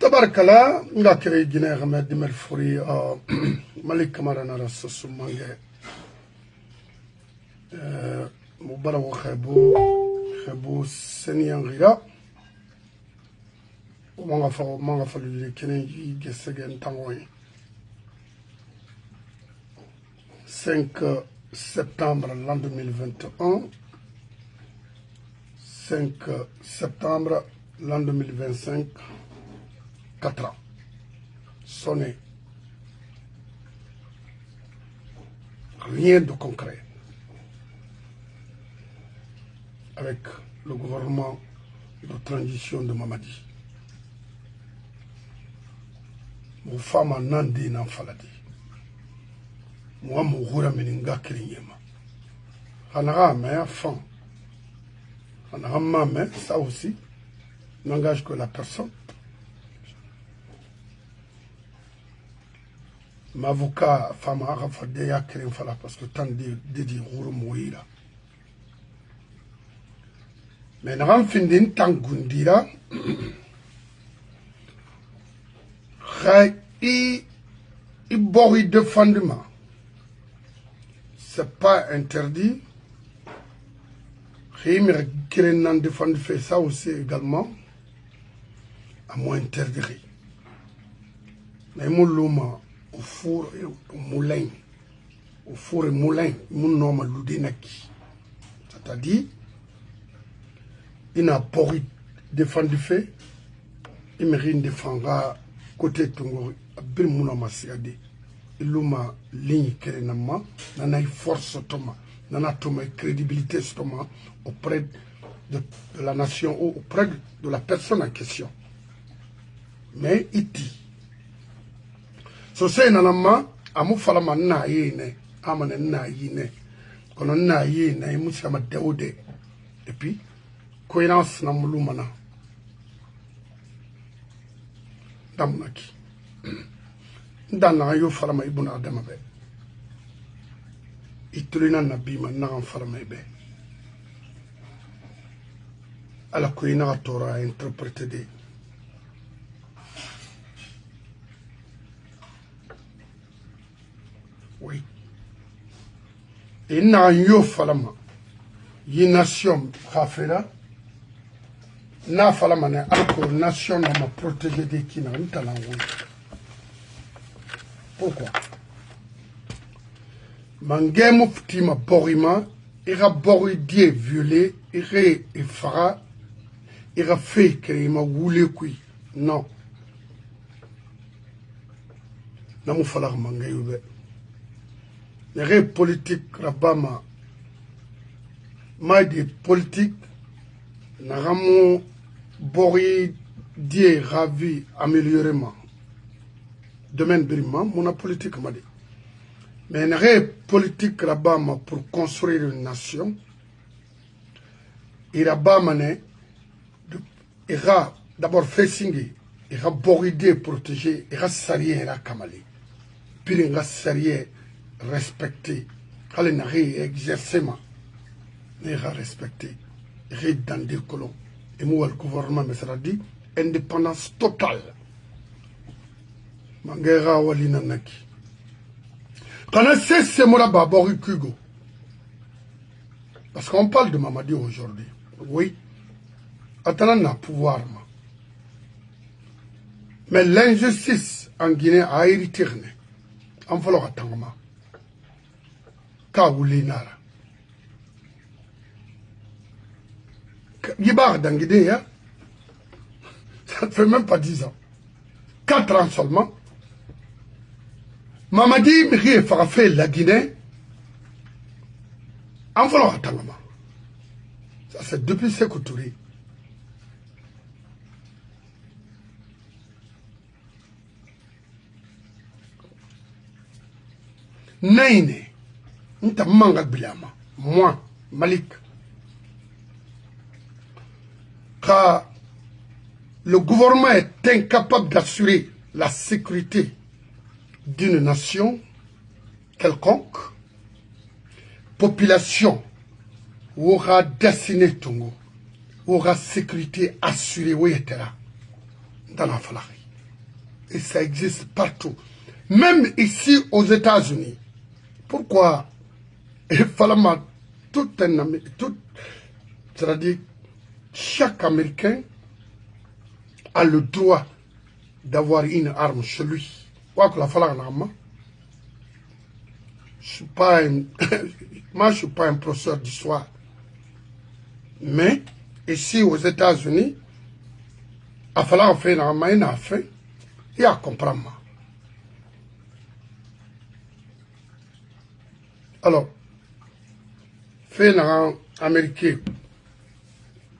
tabarkala nga kere gine xame dimel furi malik kamara nara sosu mange mu bara wo xebu seniyan gira manga fa lu kene yi gesegen tangoy 5 septembre l'an 2021 5 septembre l'an 2025 4 ans sonné. Rien de concret avec le gouvernement de transition de Mamadi. Mon femme a nandi n'en faladi. Moi, mon roura meninga krinyema. Hanara mais fan. Hanara mais ça aussi n'engage que la personne. M'avocat femme a rafadé ya créé fala parce que tant de dire mouira. Mais n'avons fini tant gundira. I bori de fondement. C'est pas interdit. Rémi créé n'en défendre fait ça aussi également. À moins interdit. Mais mon loma au four et au moulin, au four et moulin, mon nom a l'oudinaki. C'est-à-dire, il n'a pas défendu fait, il mérite défendra côté Tongo, il m'a massiadé. Il m'a ligne kérénama, nana force toma, nana toma crédibilité toma auprès de la nation ou auprès de la personne en question. Mais il dit. So say nanama amu falama na yene amane na yene kono na yene mu sama dawde et puis cohérence na mulumana damnaki ndana yo falama ibuna adama be itulina nabi man na falama be ala ko ina tora interpréter de oui. Et n'a yo falama. Yi nation khafera. Na falama ne alko nation na ma protéger des kina ntala oui. Pourquoi? Mangemo ftima borima, ira boridie violé, ira efara, ira fait que ma woulé kui. Non. Namu falar mangayube. Les politiques rabama des politiques n'aramo bori die ravi améliorement domaine brima mon politique m'a dit mais les politique rabama pour construire une nation et rabama ne ira d'abord facing ira bori die protéger ira sarier ira kamali puis ira sarier respecter, quand n'a rien exercement, n'est pas respecté, rien dans des colons. Et moi, le gouvernement me sera dit indépendance totale. Mangera walina naki. Quand on sait ce mot-là, Babori Kugo. Parce qu'on parle de Mamadi aujourd'hui. Oui. Attendant un pouvoir. Mais l'injustice en Guinée a hérité. En falloir attendre. Kawulinara. Yibar d'Anguidé, hein? Ça ne fait même pas 10 ans. 4 ans seulement. Mamadi Miri Farafé la Guinée. En voulant attendre. Ça c'est depuis Sékou Touré. Naine. Moi, Malik, quand le gouvernement est incapable d'assurer la sécurité d'une nation quelconque, population aura dessiné Tongo, aura sécurité assurée, oui, etc. Dans la Falari. Et ça existe partout. Même ici aux États-Unis. Pourquoi il fallait c'est-à-dire chaque Américain a le droit d'avoir une arme chez lui. Moi, je suis pas moi, je suis pas un professeur d'histoire. Mais ici aux États-Unis, il fallait faire un main à faire et à comprendre. Alors, faire un Américain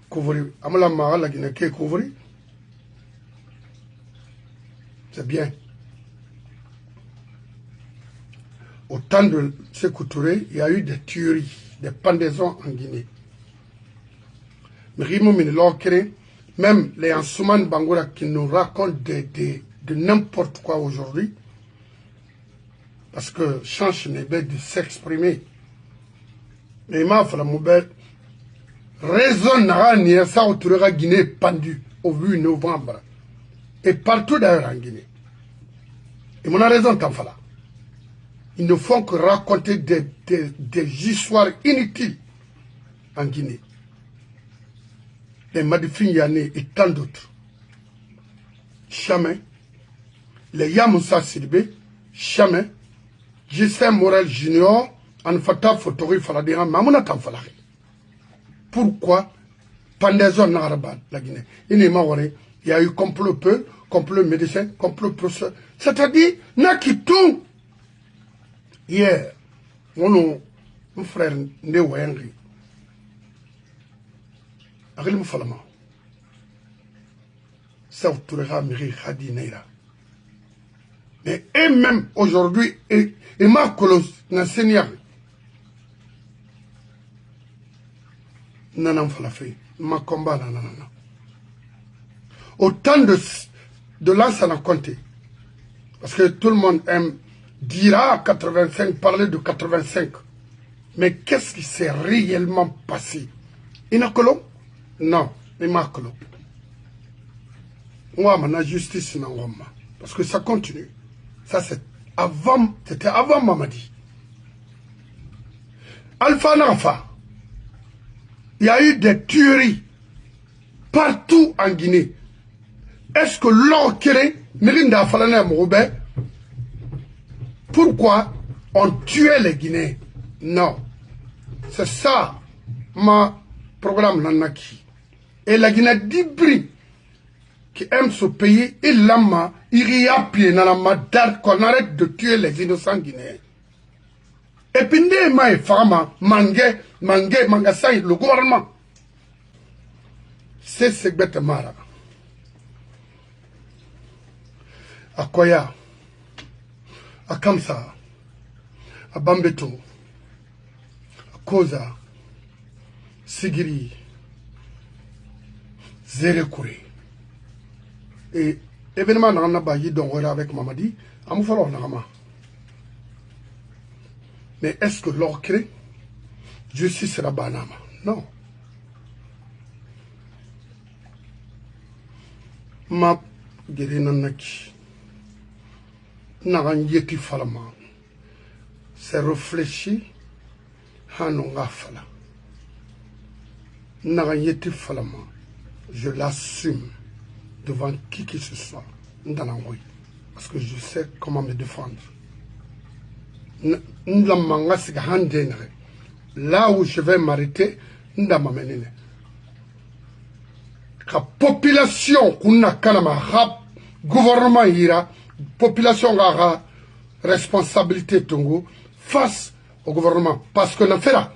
couvrir, la Guinée couvrir, c'est bien. Au temps de Sékou Touré, il y a eu des tueries, des pendaisons en Guinée. Même les Ansouman Bangoura qui nous racontent de n'importe quoi aujourd'hui, parce que change n'est pas de s'exprimer. Mais il m'a fait la mauvaise raison n'a ça au Touré Guinée pendu au 8 novembre. Et partout d'ailleurs en Guinée. Et mon raison t'en fait là. Ils ne font que raconter des histoires inutiles en Guinée. Les Madifin Yané et tant d'autres. Jamais. Les Yamoussa Sidibé, jamais. Gisèle Morel Junior, en fata photographie Faladéra, Mamouna Tanfalari. Pourquoi pendaison n'arabat la Guinée? Il y a eu complot peu, complot médecin, complot professeur. C'est-à-dire, n'a qui tout. Hier, mon frère Ndéo Henry, Arim Falama, ça autourera Miri Khadi Neira. Mais eux-mêmes aujourd'hui, et ma colos n'a seigneur. Nanam Falafé, ma combat nanana. Autant de lance à compter. Parce que tout le monde aime dira 85, parler de 85. Mais qu'est-ce qui s'est réellement passé? Inakolo? Non, il m'a colo. Moi, la justice, non, parce que ça continue. Ça, c'était avant Mamadi. Alpha Nafa, il y a eu des tueries partout en Guinée. Est-ce que l'or kéré, Mirinda Falana Mourbe, pourquoi on tuait les Guinéens? Non. C'est ça, ma programme Nanaki. Et la Guinée d'Ibri, qui aime ce pays, il l'a il y a pied dans la madar qu'on arrête de tuer les innocents Guinéens. Et puis, il y a Mangasai, le gouvernement. C'est ce bête mara. À Koya, à Kamsa, à Bambeto, à Koza, Sigiri, Zérekouré. Et événement dans la Baye avec Mamadi, à Moufalo Nama. Mais est-ce que l'or crée? Justice sera banama? Non. Ma guérinanaki. Naranyeti falama. C'est réfléchi. Hanonga fala. Naranyeti falama. Je l'assume devant qui que ce soit. Ndanangoy. Parce que je sais comment me défendre. Là où je vais m'arrêter, la population, gouvernement ira, population aura responsabilité face au gouvernement. Parce que nous faisons.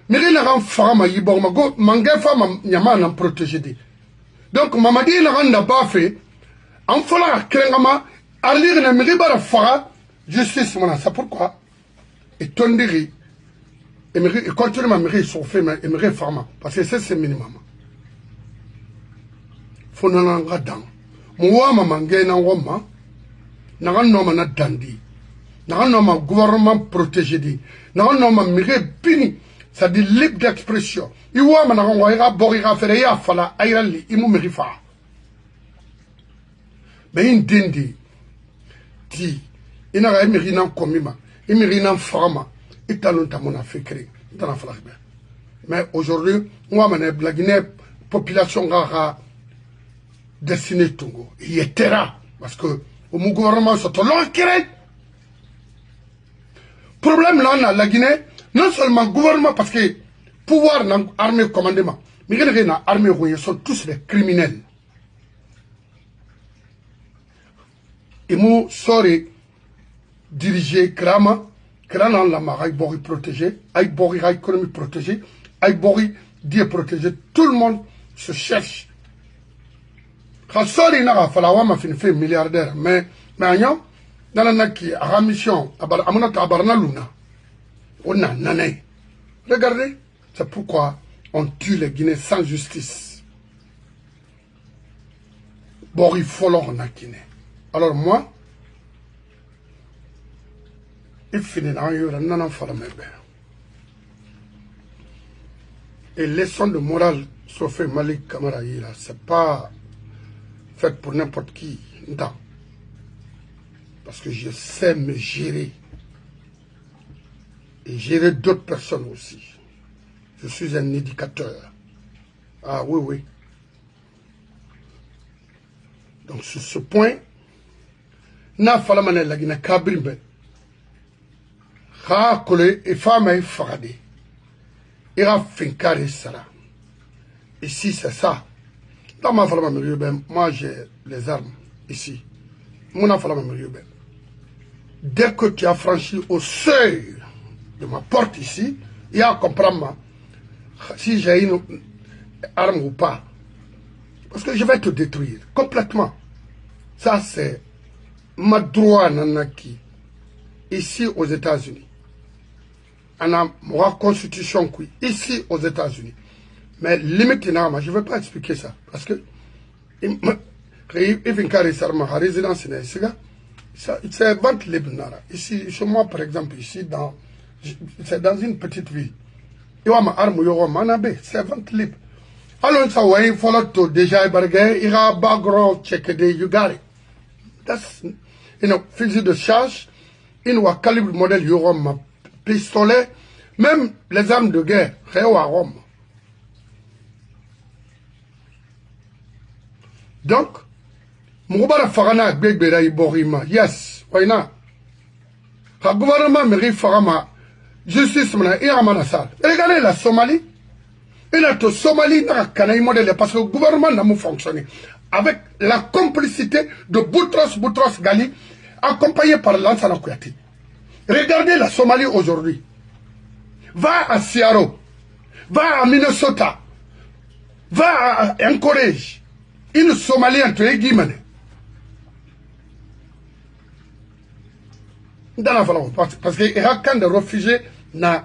Mais il y a une femme qui est protégée. Donc, Mamadi n'a pas fait. En faisant justice, c'est pourquoi. Et Tondiri, et continue à me sauver, et me réformer. Parce que c'est le minimum. Faut n'en avoir dans. Moi, maman, gagne en Roma, n'a pas de dandi. N'a pas de gouvernement protégé. N'a pas de mire pini. Ça dit libre d'expression. Il y a un borira faire ya fala ayrali, il me rifa. Mais une dinde dit, il n'a pas émiré dans comima, émiré dans fama, il t'a longtemps fait créer. Mais aujourd'hui, moi, la Guinée, population a destiné Tongo. Il est terra, parce que au gouvernement, c'est long créé. Problème là, la Guinée, non seulement gouvernement, parce que pouvoir dans l'armée commandement, mais l'armée, ils sont tous des criminels. Et moi, sorry, diriger Krama, Krana la mara, Aïbori protégé, Aïbori économie protégée, Aïbori Dieu protégé, tout le monde se cherche. Quand sorry, n'a pas fallu fait milliardaire, mais agnam, dans la naki, à la mission, à Barna Luna, on a nané. Regardez, c'est pourquoi on tue les Guinéens sans justice. Bori Folor na Guinée. Alors moi, il finit dans un et les leçons de morale, sauf Malik Kamara, c'est pas fait pour n'importe qui. Non. Parce que je sais me gérer. Et gérer d'autres personnes aussi. Je suis un éducateur. Ah oui, oui. Donc sur ce point, n'a pas la Guinée Kabrimbe. Kha kole et femme est fagade. Ira finkare sara. Ici c'est ça. Dans ma femme, moi j'ai les armes ici. Mon femme, dès que tu as franchi au seuil de ma porte ici, il y a à comprendre si j'ai une arme ou pas. Parce que je vais te détruire complètement. Ça c'est ma droit nanaki. Ici aux États-Unis. On a ma constitution ici aux États-Unis. Mais limite, je ne vais pas expliquer ça. Parce que résidence c'est vente libre. Ici, chez moi, par exemple, ici, c'est dans une petite ville. Il y a ma arme, c'est vente libre. Alors, ça va, il faut tout déjà, il y a un background check, you got it. That's, fusil de charge, il y a calibre modèle, il y a ma pistolet, même les armes de guerre, il y a Rome. Donc, Moubara Farana Begbera Iborima, yes, why not? Le gouvernement mérite Farama, justice, et Amanasal. Regardez la Somalie. Et la Somalie n'a qu'un modèle parce que le gouvernement n'a pas fonctionné. Avec la complicité de Boutros Ghali, accompagné par Lansana Kouyaté. Regardez la Somalie aujourd'hui. Va à Seattle, va à Minnesota, va à Anchorage. Une Somalie entre les guillemets. Parce qu'il y a quand des réfugiés dans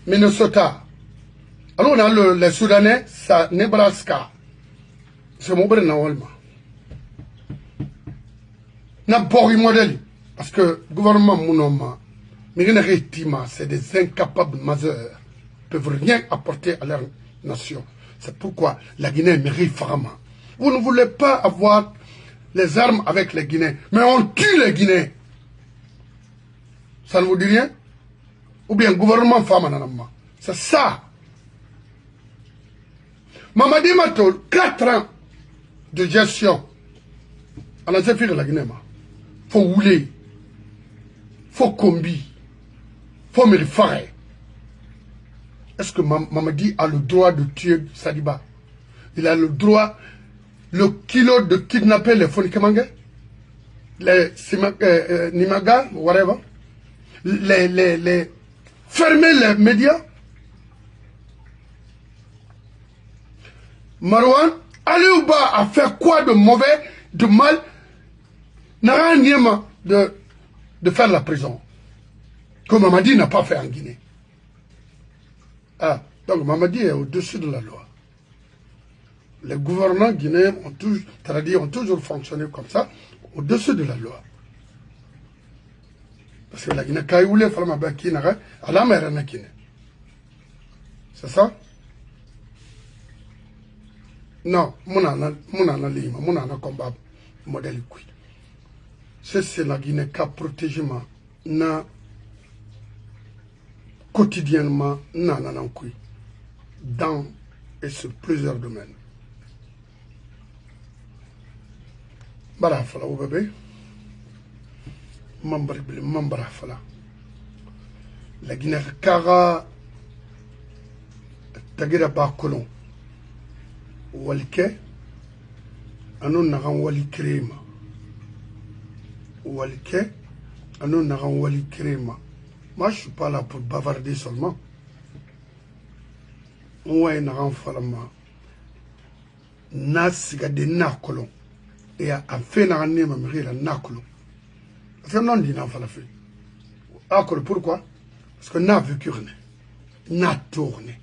Minnesota. Alors on a les Soudanais, ça Nebraska. C'est mon bref Nawalma. N'a pas eu modèle. Parce que le gouvernement Mounoma, c'est des incapables majeurs. Ils ne peuvent rien apporter à leur nation. C'est pourquoi la Guinée mérite Farama. Vous ne voulez pas avoir les armes avec les Guinéens, mais on tue les Guinéens. Ça ne vous dit rien? Ou bien gouvernement Famananama. C'est ça. Mamadi Matol, 4 ans de gestion. On a fait de la Guinée. Il faut rouler. Il faut combi. Il faut me le faire. Est-ce que Mamadi a le droit de tuer Sadiba? Il a le droit, le kilo de kidnapper les Fonikamanga, les Nimaga, whatever, fermer les médias. Marouane, Aliouba a fait quoi de mauvais, de mal? N'a rien de faire la prison. Comme Mamadi n'a pas fait en Guinée. Ah, donc Mamadi est au-dessus de la loi. Les gouvernants guinéens ont toujours fonctionné comme ça, au-dessus de la loi. Parce que la Guinée, quand il voulait faire ma béquille, elle a mère en Guinée. C'est ça? Non, mon combat. modèle qui. C'est la Guinée qui a protégé na quotidiennement dans et sur plusieurs domaines. Bara fala ou bébé mambara fala la Guinée kara tagira ba kolon walke anon nagan wali krema walke anon nagan wali krema. Moi, je ne suis pas là pour bavarder seulement. Ouais, nagan falama nasiga de nakolon et a fait nagan nema mrira nakolon. C'est non dit nan fala fait. Akolo pourquoi? Parce que n'a vécu rien. N'a tourné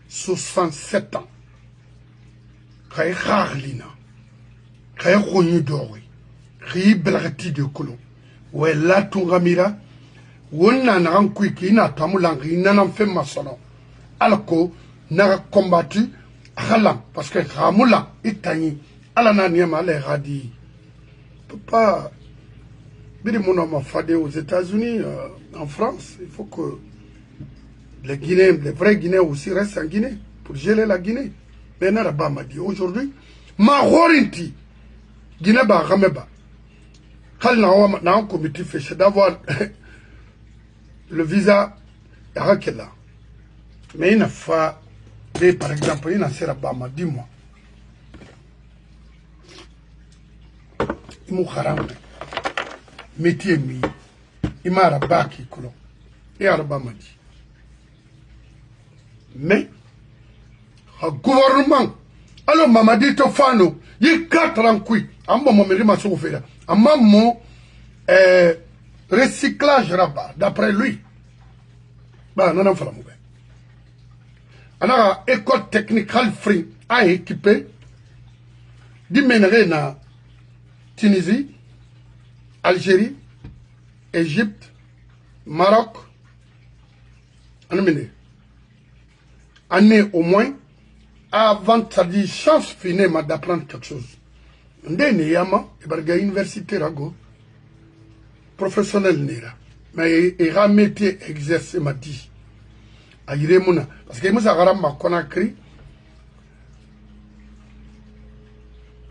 67 ans. Kay kharlina. Kay khonyu dori. Ri blagati de kolon. Ouais la tungamira. Wonna na kwiki na tamulangi nanam fe masono alko na combattu halam parce que ramula itani ala na niama le radi papa bidi mon ma fade aux États-Unis en France il faut que les Guinéens les vrais Guinéens aussi restent en Guinée pour gérer la Guinée mais na ba ma dit aujourd'hui ma horinti Guinée ba rameba kal na un comité fait d'avoir le visa est là. Mais il n'a pas, par exemple, il n'a pas Bama, dis-moi. Il m'a haram. Métier mi. Il m'a rabaki colon. Et Arabama dit. Mais, le gouvernement, alors Mamadi Tofano, il y a 4 ans qui, en bon moment, il m'a sauvé. En moment, recyclage rabat, d'après lui. Bah, non, non, non, non. Alors, école technique free a équipé na Tunisie, Algérie, Égypte, Maroc, année au moins, avant ça dit chance finalement d'apprendre quelque chose. Ndene yama, et université rago. Professionnel nera mais il a métier exercé m'a dit a yiremuna parce que musa garamba Conakry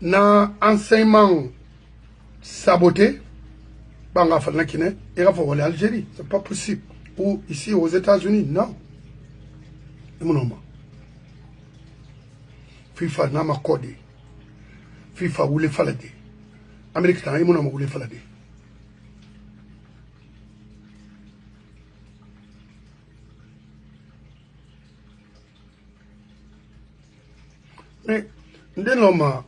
na enseignement saboté banga falna kine il va falloir Algérie c'est pas possible ou ici aux États-Unis non imunoma FIFA na ma code FIFA wule falade Amérique tan imunoma wule falade. Mais, dès l'homme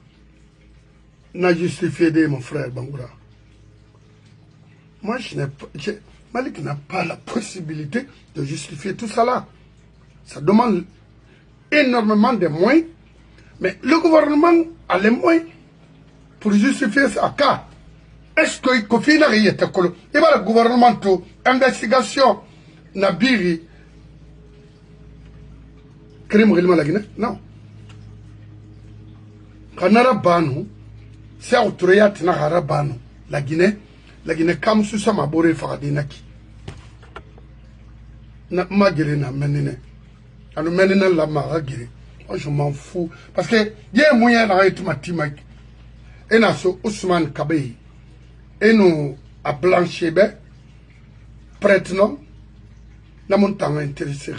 n'a justifié de mon frère Bangoura. Moi, Malik n'a pas la possibilité de justifier tout ça là. Ça demande énormément de moyens. Mais le gouvernement a les moyens pour justifier ça. Car, est-ce que Kofi n'a rien été collé? Il va le gouvernement tout, investigation, n'a biri, crime réellement la Guinée? Non. Kanara banu, c'est autoriyat na hara banu. La Guinée comme sous ça m'a boré faradinaki. Na magere na menine. Anu menine la magere. Moi je m'en fous parce que yé moyen na itu matimak. Et na so Ousmane Kabé. Et nous à Blanchebe prête non na mon temps intéressé.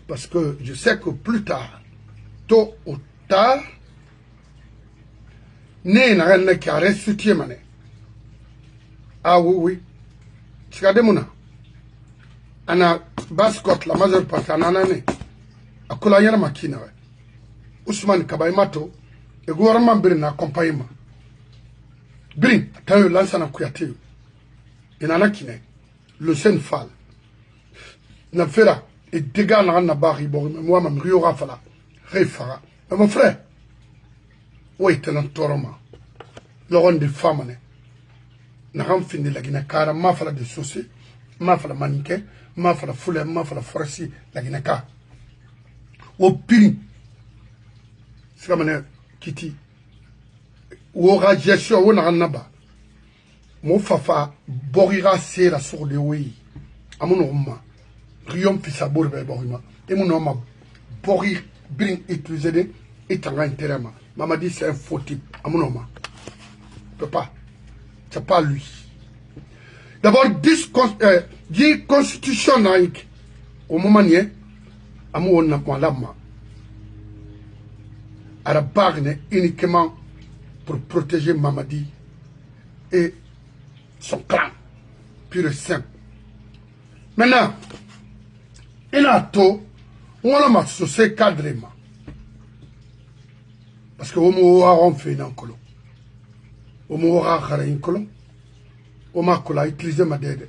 Parce que je sais que plus tard, tôt ou tard, né n'a rien qui a restitué mané. Ah oui, oui. Tu regardes mon ana bascot la majeure partie en année. A Kolayana Makina. Ousmane Kabaimato, le gouvernement Brin accompagnement. Brin, t'as eu l'ancien Kouyaté. Il en a qui n'est. Le Senfal. N'a fait là. Et dégâts n'a barri, bon, moi, même Rio Rafala. Réfara. Mais mon frère, où est un toroma? Le rond des femmes, n'a rien fini la Guinée, car ma fala de saucer, ma fala maniquet, ma fala foule, ma fala forci, la Guinée car. Au pire, c'est comme un kitty. ou aura gestion ou n'anaba mon fafa borira sera sur le oui amono ma riom fisa borbe borima et mon homme borir bring utiliser de et tanga intérêt maman dit c'est un faux type amono ma peut pas c'est pas lui d'abord 10 constitution naïque au moment nié amono na malama à la barre uniquement pour protéger Mamadi et son clan pur et simple. Maintenant, il a tout, on a associé cadrement. Parce que on a fait un colon. On a fait un colon. On a utilisé ma dette.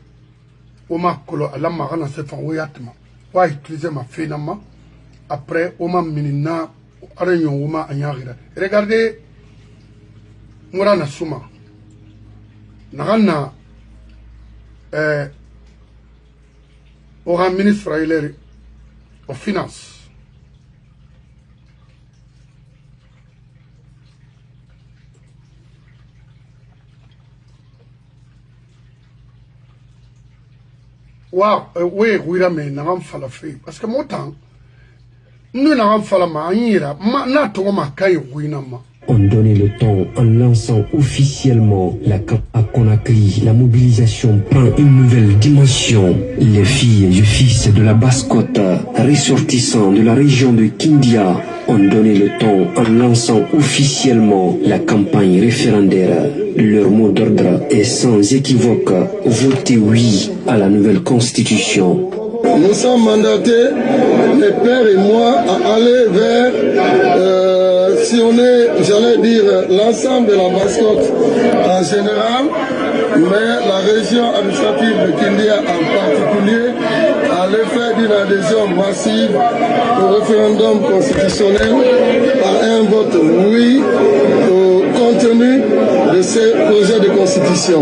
On a utilisé ma utilisé ma finalement. Après, on a mis regardez, Mourana Souma. Nagana aura ministre israélien aux finances. Oui, mais n'avons pas la fait. Parce que mon temps, nous n'avons pas la manière, n'a-t-on ma caille ruinama. On donnait le temps en lançant officiellement la campagne à Conakry. La mobilisation prend une nouvelle dimension. Les filles et fils de la Basse-Côte, ressortissants de la région de Kindia, ont donné le temps en lançant officiellement la campagne référendaire. Leur mot d'ordre est sans équivoque: votez oui à la nouvelle constitution. Nous sommes mandatés, mes pères et moi, à aller vers, si on est, j'allais dire, l'ensemble de la Basse-Côte en général, mais la région administrative de Kindia en particulier, à l'effet d'une adhésion massive au référendum constitutionnel par un vote oui au contenu de ces projets de constitution.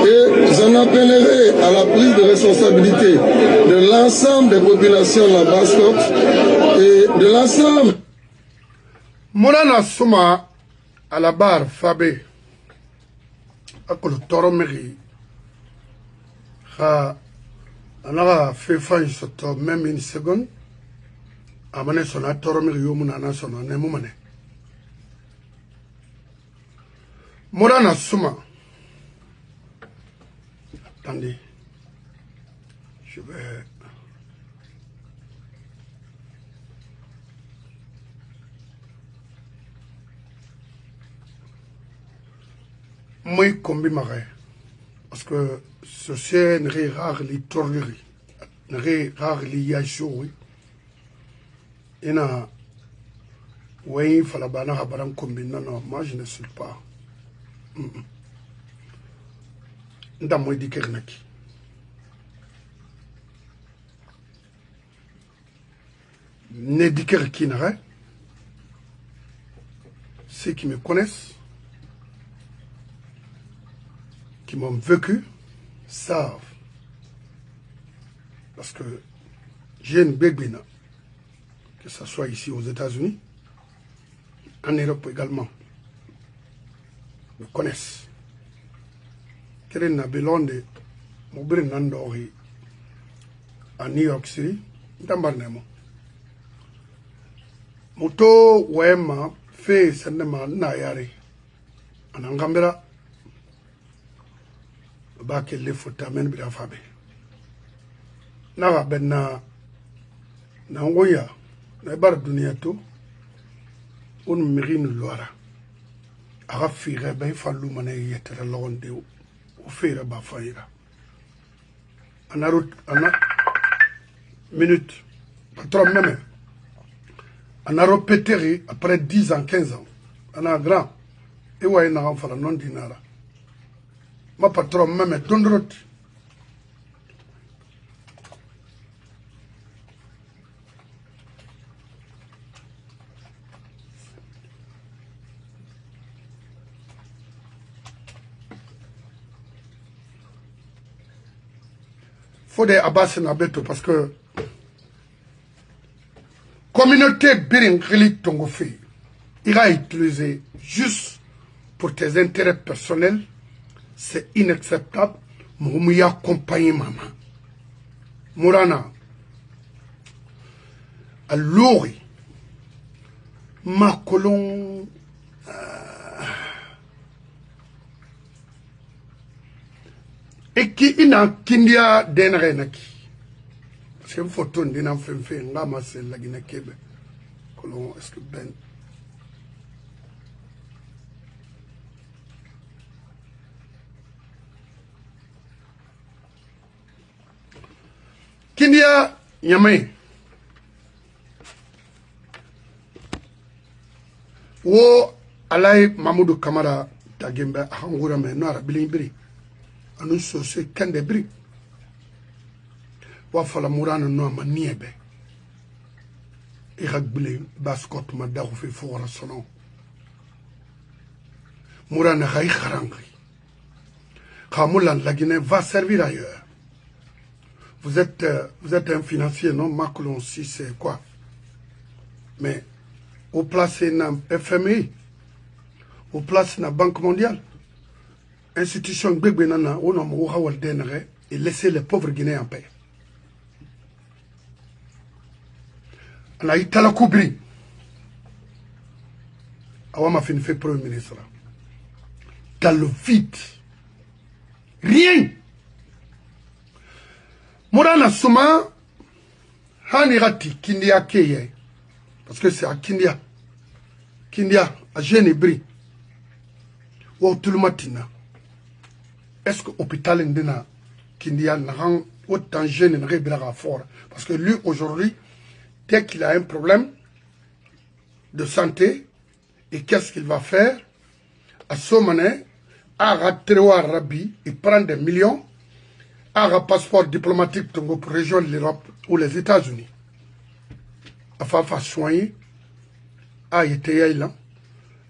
Et j'en appellerai à la prise de responsabilité de l'ensemble des populations de la Basse-Côte et de l'ensemble. Mourana Souma à la barre Fabé à le toro meri a fait fin sur même une seconde à maner son toro meri au munana son anémone Mourana Souma. Attendez, je vais. Moi, combi marais. Parce que c'est une rare li torlerie. Une rare li yachoui. Et na. Oui, il fallait bana habaran combi. Non, non, moi je ne suis pas. Dans moi, dit Kernaki. Ne dit qui n'a ceux qui me connaissent, qui m'ont vécu, savent. Parce que j'ai une bébé, que ce soit ici aux États-Unis, en Europe également, me connaissent. Keren na belonde, mo brin nandori à New York City, d'ambarnemo. Moto wema fe sendema na yari anangambira ba ke le futa men bi afabe na benna na ngoya na bar dunia to on mirine loira aga fire ben fallu mané yetere lawonde o fere ba fayira ana minute patron même. On a répété après 10 ans, 15 ans. On a grand. Et ouais, on a fait non dinara. Ma patron même tondrot. Faut des abbas nabeto parce que communauté Bering Relik Tongofi, il a utilisé juste pour tes intérêts personnels, c'est inacceptable. Moumouya accompagne maman. Mourana, à l'ori, ma colon. Et qui ina kindia denre naki. C'est une photo d'une enfant fait, nga ma c'est la Guinée Kébé. Colon, est-ce que ben. Kindia Yamé. Wo alay Mamoudou Kamara Tagembe Ahangura me no arabilibri. Anu sose kende bri. Wa fala Mourana no amaniebe. Iragbile baskot ma daru fe fora sonon. Mourana ray kharangri. Khamoulan la Guinée va servir ailleurs. Vous êtes un financier, non? Macron, si c'est quoi? Mais, vous placez dans FMI, vous placez dans la Banque mondiale, institution Gbegbenana, on a et laissez les pauvres Guinéens en paix. On a eu Talakoubri. On m'a fait Premier ministre. Dans le vide. Rien. Mourana Souma, Hanirati, Kindia Keye, parce que c'est à Kindia, à Genebri, ou tout le matin. Est-ce que l'hôpital Ndena, Kindia, n'a autant jeune n'a fort? Parce que lui, aujourd'hui, dès qu'il a un problème de santé, et qu'est-ce qu'il va faire? À ce moment-là, à Ratewa Rabi, il prend des millions, un passeport diplomatique pour rejoindre l'Europe ou les États-Unis. Afin de soigner, a été là,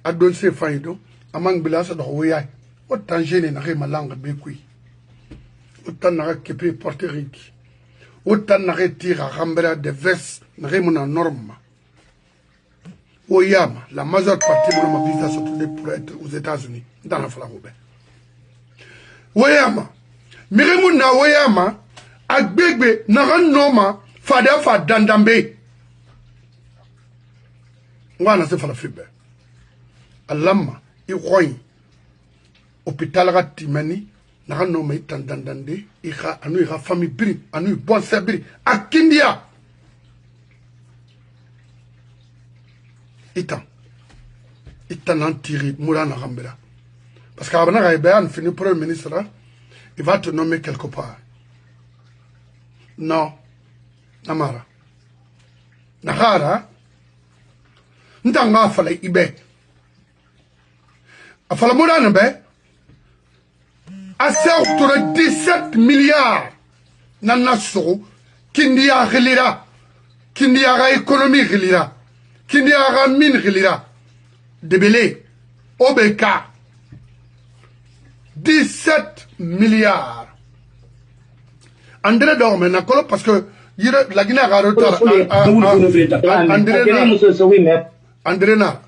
a donné ses failles, a manqué de l'Ouyai. Autant gêné n'a ma langue bécoui. Autant n'a qu'épé Porto Rico. Autant n'a tiré à Rambera des vestes, n'a mon norme. Oyama, la majeure partie de ma visa surtout pour être aux États-Unis, dans la Flaroube. Oyama. Miremu na weyama agbegbe naran noma fada fa dandambe ngwana se fala fibe alama iroy hôpital ratimani naran noma itandandande ira anu ira famille bri anu bon sabri akindia itan antiri Mourana Rambera parce qu'abana gaiban fini premier ministre là. Il va te nommer quelque part. Non. Namara. Nahara. Ntanga fala ibe. Afala Mourana be. Asa autour 17 milliards. Nanasso. Kindia relira. Kindia ra économie relira. Kindia ra mine relira. Debele. Obeka. 17 milliards. André dort maintenant parce que la Guinée a retard. André na.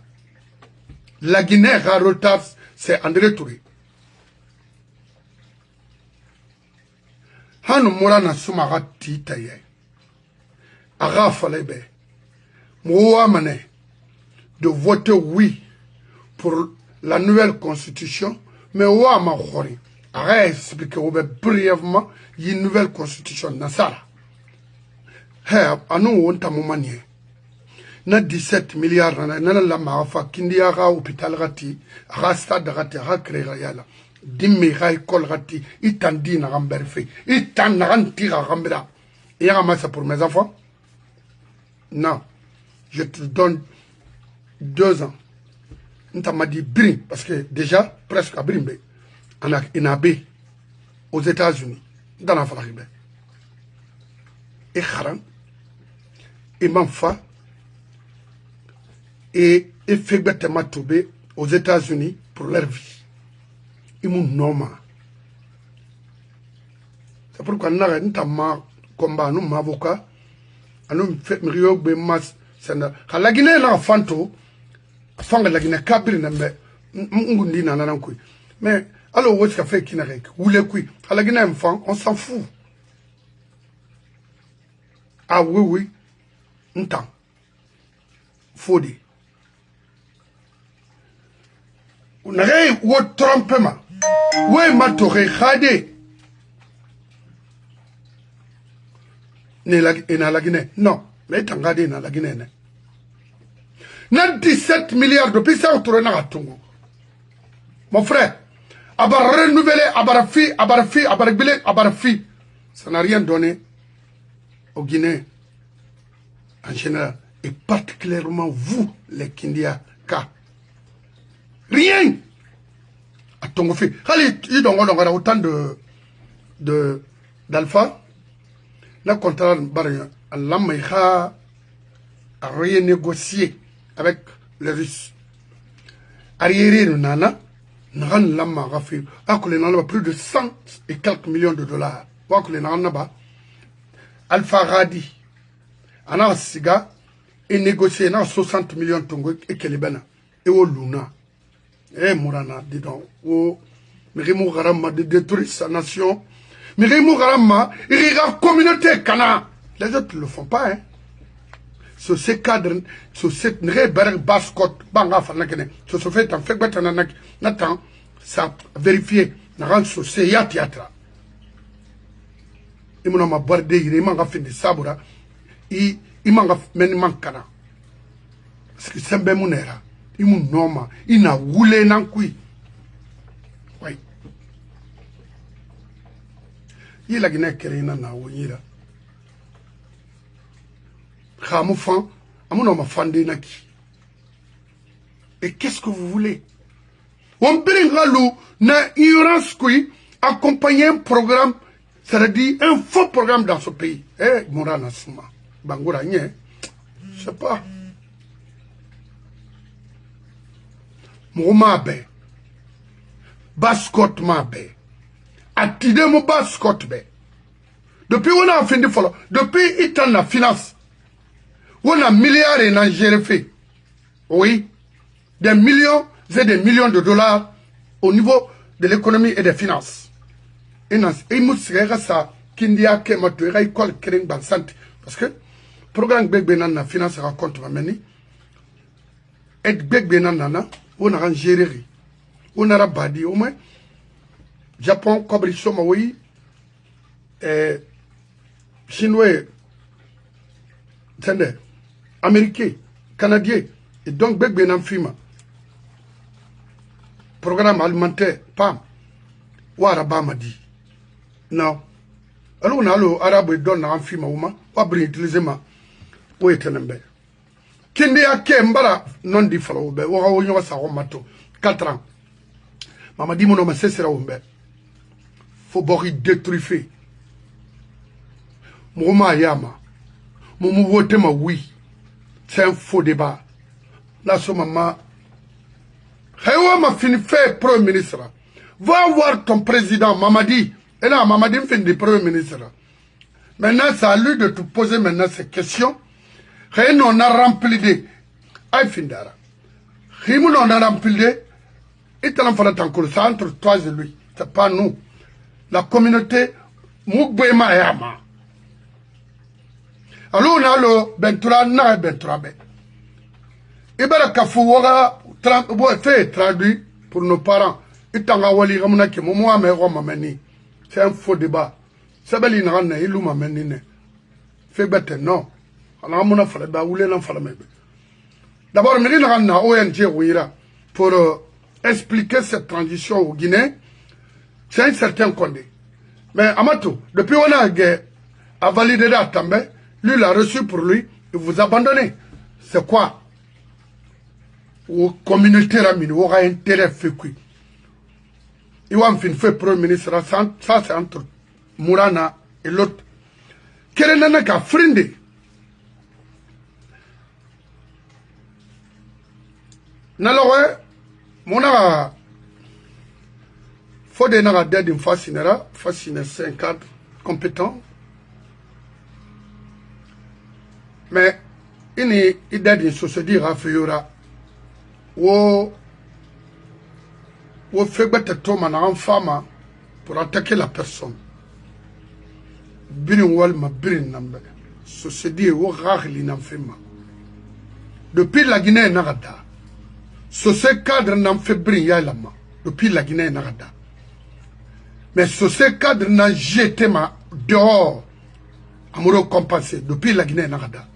La Guinée a retard, c'est André Touré. Hanu Mourana Soumarati Taye. Ara Falebe. Mouamane de voter oui pour la nouvelle constitution. Mais ouama khori a expliqué brièvement une nouvelle constitution nasara. Anu wonta momanie. Na 17 milliards na la mafa kindia ga hôpital rati, ga stade rati, ga créer yala. Dimmi ga école rati, itandi na gamberfe, itan na gantira gambera. Et y'a ça pour mes enfants? Non. Je te donne 2 ans. On m'a dit brin, parce que déjà, presque à Brimbe, on a une abbé aux États-Unis, dans la Falahibe. Et Kharan, et Manfa, et Febet Matoube aux États-Unis pour leur vie. Ils m'ont nommé. C'est pourquoi nous avons un combat, nous, avocat, nous fait Rio Bemas, c'est la Guinée, l'enfanto. Fanga la Guinée Kabri na me ngundi na nan kui. Mais alors où est-ce qu'a fait Kinarek? Où les kui? À la Guinée enfant, on s'en fout. Ah oui, oui. Un temps. Fodi. On aurait ou trompement. Oui, ma toré khade. Na la Guinée. Non. Mais t'en gardé na la Guinée. Na 17 milliards de pisa autour na Tongo. Mon frère, abar renouvelé, abarafi. Ça n'a rien donné aux Guinéens en général. Et particulièrement vous, les Kindia Ka. Rien à Tongo fait. Il y a autant d'alpha. La contrat l'Amérique a renégocié avec les Russes. Arrière nana, n'ran lama rafi. Akule nana plus de 100 et quelques millions de dollars. Wakule nana ba. Alpha Radi. Ana siga et négocié na 60 millions de Tongo et Kelebana. Et au Luna. Eh Mourana, dis donc. Oh, Mirimou Garama de détruire sa nation. Mirimou Garama, il regarde communauté Kana. Les autres ne le font pas, hein. Sur ces cadres, sur cette réberg basse-côte, banga fanakene, sur ce fait, en fait, n'attend, ça vérifier, n'a rendu sur ces théâtre. Il m'a bardé, il m'a fait des sabura, il m'a fait mankana. Parce que c'est un peu mon era. Il m'a nommé, il n'a roulé nan kui. Oui. Il a gagné Kerina na ouira. Et qu'est-ce que vous voulez? On bringalou na ignorance qui accompagner un programme, c'est-à-dire un faux programme dans ce pays. Eh, Mourana Souma, Bangoura nye, je sais pas. Mourmabe, Baskot Mabe, Atide mo Baskot Be. Depuis on a fini de follow, depuis il t'en la finance. On a milliards et n'a géré fait. Oui. Des millions et des millions de dollars au niveau de l'économie et des finances. Et il ça, Kindia Kematuera, école Kering Bansante. Parce que, programme Begbenan na finance raconte ma meni. Et Begbenan nana, on a géré. On a rabadi, au moins. Japon, Kobriso, Maui, Chinois, Tende. Américains, Canadiens, et donc Begbenan Fima. Programme alimentaire, PAM. Ou Araba m'a dit. Non. Alors on a le arabe donne un film ou ma, ou abri utiliser ma, ou etenembe. Kende a mbara non di falo be, ou a onyo sa romato, 4 ans. Maman dit mon homme c'est sera umbe. Faut bori détruire. Mouma yama. Moumou vote ma oui. C'est un faux débat. Là, ce moment, Hewa m'a fini fait Premier ministre. Va voir ton président, Mamadi. Et là, Mamadi me fait des Premier ministre. Maintenant, c'est à lui de te poser maintenant ces questions. Hewa on a rempli des. Aïe, Findara. Hewa on a rempli des. Et t'en fera tant que ça entre toi et lui. C'est pas nous. La communauté, Moukbema Yama. Alors on a le Bentura na Bentura be. Ibara Kafouora fait traduit pour nos parents. Itanga wali ramuna ke momo ame roma meni. C'est un faux débat. Sabali na na ilu ma meni ne. Fait bête non. Ala mona fala ba wule na fala mebe. D'abord meri na na ONG Ouira pour expliquer cette transition au Guinée. C'est un certain Condé. Mais Amato, depuis on a validé la També, lui l'a reçu pour lui, et vous abandonnez. C'est quoi? Ou communauté ramine, ou aura intérêt fait quoi? Il va me faire Premier ministre, ça c'est entre Mourana et l'autre. Quel est le cas frindé? Nalowe, Mouna, faut des naras d'aide fascinera, c'est un cadre compétent. Mais il y a des sociétés à faire ou Ou fait en femme pour attaquer la personne. Birin walma birin nambe. Société ou rarely n'en fait ma. Depuis la Guinée Narada. Ce cadre n'en fait briller la main. Depuis la Guinée Narada. Mais ce cadre n'a jeté ma dehors. Amoureux compensé. Depuis la Guinée Narada.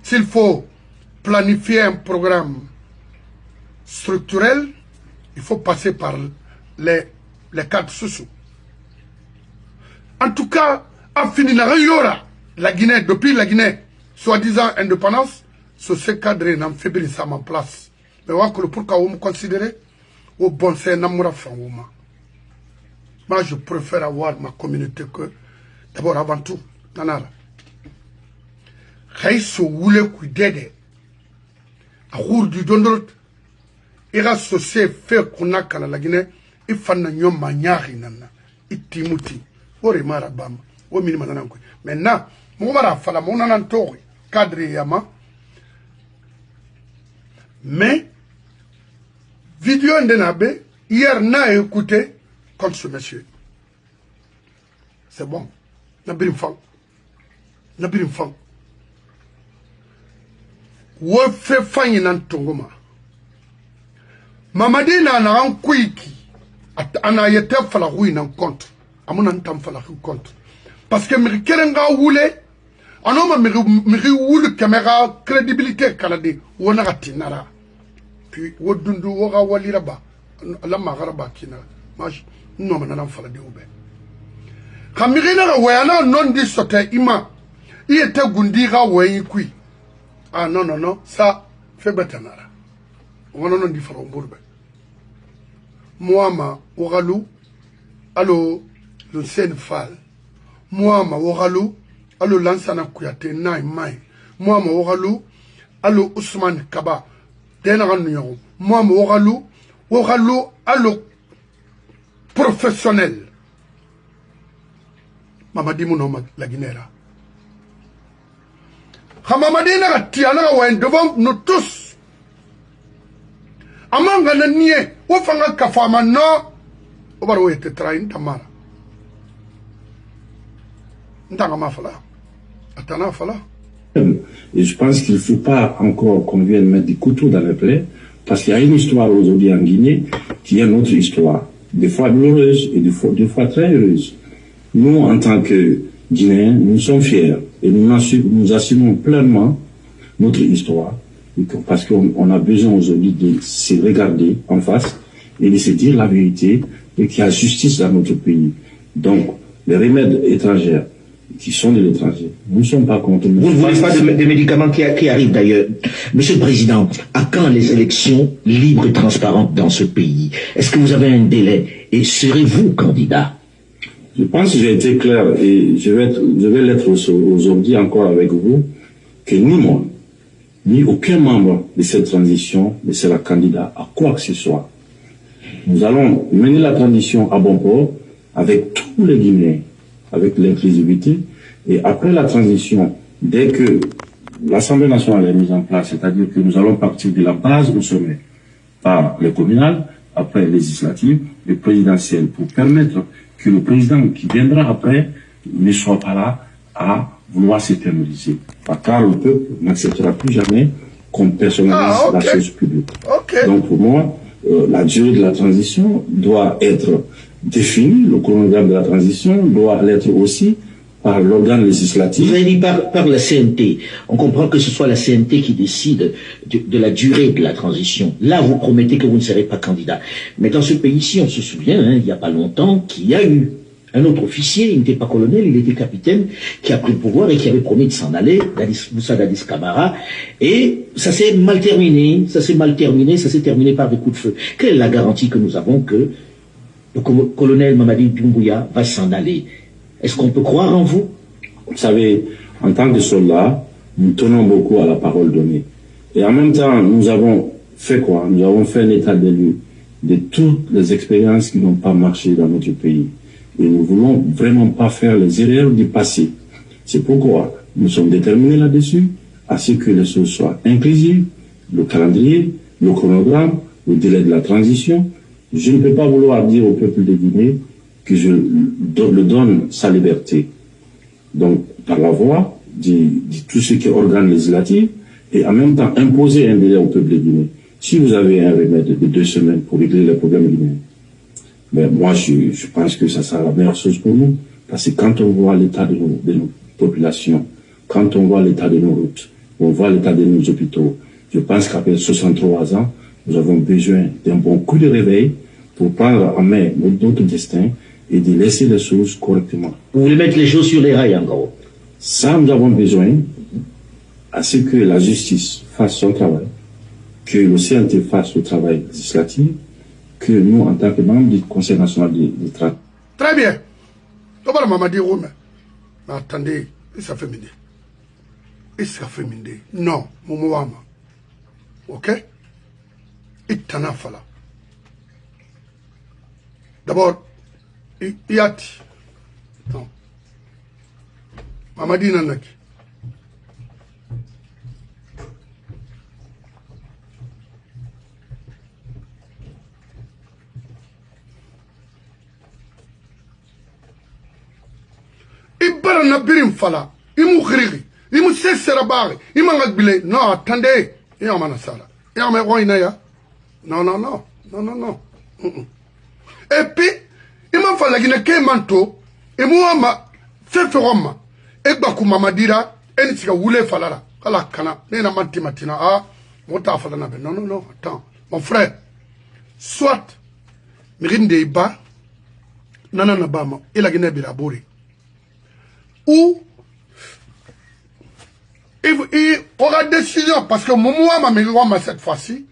S'il faut planifier un programme structurel, il faut passer par les cadres sociaux. En tout cas, à finir la Guinée, depuis la Guinée, soi-disant indépendance, ce cadre n'a fait briller ça en place. Mais pourquoi vous me considérez au bon c'est Namoura Fangouma. Moi, je préfère avoir ma communauté que, d'abord, avant tout, Nanara. Raïso Woule Kuidede, à Rour du Dondrot, il a associé fait qu'on a qu'à la Guinée, il faut que nous maniari nana, il timouti, au remara bam, au minimum. Maintenant, mon mara fala mon anantori, cadre yama, mais, vidéo n'denabe, hier n'a écouté contre ce monsieur. C'est bon. Nabirim fang. Nabirim fang. Wo fe fanyi nan tongoma. Mamadi na na an kuiki. Ana yete fala hui nan compte. Amuna ntam fala hui compte. Parce que mi kerenga wule. Anoma mi wule caméra crédibilité kalade. Wona gatinara. Puis wo dundu wo ga walira ba. La magaraba kina. Maj non manana fala de oube. Kamirina ga wayana non di sote ima. Il était gundira wayi kui. Ah non, non, non, ça fait betanara. On en dit Farombourbe. Moi, ma oralou, allo, le Senfal. Moi, ma oralou, allo, Lansana Kuyate, Naï Mai. Moi, ma oralou, allo, Ousmane Kaba, Denaran Nuyon. Moi, ma oralou, allo, professionnel. Mamadi Mounom, la Guinera. Hamamadina tiana wa devant nous tous. Amanga na nie, wafanga kafama no, obaro ete train tamara. Ndanga mafala. Atana fala. Et je pense qu'il ne faut pas encore qu'on vienne mettre des couteaux dans les plaies, parce qu'il y a une histoire aujourd'hui en Guinée qui est notre histoire. Des fois douloureuse et des fois très heureuse. Nous, en tant que Guinéens, nous sommes fiers et nous assumons pleinement notre histoire parce qu'on a besoin aujourd'hui de se regarder en face et de se dire la vérité et qu'il y a justice dans notre pays. Donc, les remèdes étrangers qui sont de l'étranger, nous ne sommes pas contre. Vous ne voulez pas de médicaments qui arrivent d'ailleurs. Monsieur le Président, à quand les élections libres et transparentes dans ce pays? Est-ce que vous avez un délai et serez-vous candidat? Je pense que j'ai été clair et je vais l'être aujourd'hui encore avec vous, que ni moi, ni aucun membre de cette transition ne sera candidat à quoi que ce soit. Nous allons mener la transition à bon port avec tous les Guinéens, avec l'inclusivité, et après la transition, dès que l'Assemblée nationale est mise en place, c'est-à-dire que nous allons partir de la base au sommet, par les communales, après les législatives, les présidentielles, pour permettre que le président qui viendra après ne soit pas là à vouloir s'éterniser. Car le peuple n'acceptera plus jamais qu'on personnalise la chose publique. Donc pour moi, la durée de la transition doit être définie, le chronogramme de la transition doit l'être aussi par l'organe législatif. Vous avez dit par la CNT. On comprend que ce soit la CNT qui décide de la durée de la transition. Là, vous promettez que vous ne serez pas candidat. Mais dans ce pays-ci, on se souvient, hein, il n'y a pas longtemps, qu'il y a eu un autre officier, il n'était pas colonel, il était capitaine, qui a pris le pouvoir et qui avait promis de s'en aller, Moussa Dadis Camara. Et ça s'est mal terminé, ça s'est terminé par des coups de feu. Quelle est la garantie que nous avons que le colonel Mamadi Doumbouya va s'en aller? Est-ce qu'on peut croire en vous? Vous savez, en tant que soldats, nous tenons beaucoup à la parole donnée. Et en même temps, nous avons fait quoi? Nous avons fait un état des lieux de toutes les expériences qui n'ont pas marché dans notre pays. Et nous ne voulons vraiment pas faire les erreurs du passé. C'est pourquoi nous sommes déterminés là-dessus, à ce que les choses soient inclusives, le calendrier, le chronogramme, le délai de la transition, Je ne peux pas vouloir dire au peuple de Guinée que je le donne sa liberté. Donc, par la voie de tout ce qui est organe législatif, et en même temps imposer un délai au peuple de Guinée. Si vous avez un remède de 2 semaines pour régler les problèmes guinéens, ben moi je pense que ça sera la meilleure chose pour nous. Parce que quand on voit l'état de nos populations, quand on voit l'état de nos routes, on voit l'état de nos hôpitaux, je pense qu'après 63 ans, nous avons besoin d'un bon coup de réveil pour prendre en main notre destin et de laisser les choses correctement. Vous voulez mettre les choses sur les rails encore? Ça, nous avons besoin à ce que la justice fasse son travail, que le CNT fasse le travail législatif, que nous, en tant que membres du Conseil national du travail. Très bien. Comment maman dit Rome? Mais attendez, ça fait midi. Et ça fait midi. Non, mon mouama. Ok? Et t'en as fallu. D'abord, il y a. Non. Maman dit nanaki. Ibara na birim fala, imu khirigi, imu sesera bari, imu ngagbile. Non, attendez, il y a un sala. Il y a un ya. Non, non, non, non, non, non. Et puis, il m'a fallu qu'il y ait un manteau, et moi, fait feroma, et bakou mamadira, et ni woulé falala, kala kana, nena manti matina, ah, mota falana, non, non, non, attends, mon frère, soit, mirinde iba, nanana bama, il a guiné birabori. Ou il aura décision parce que moi ma cette fois-ci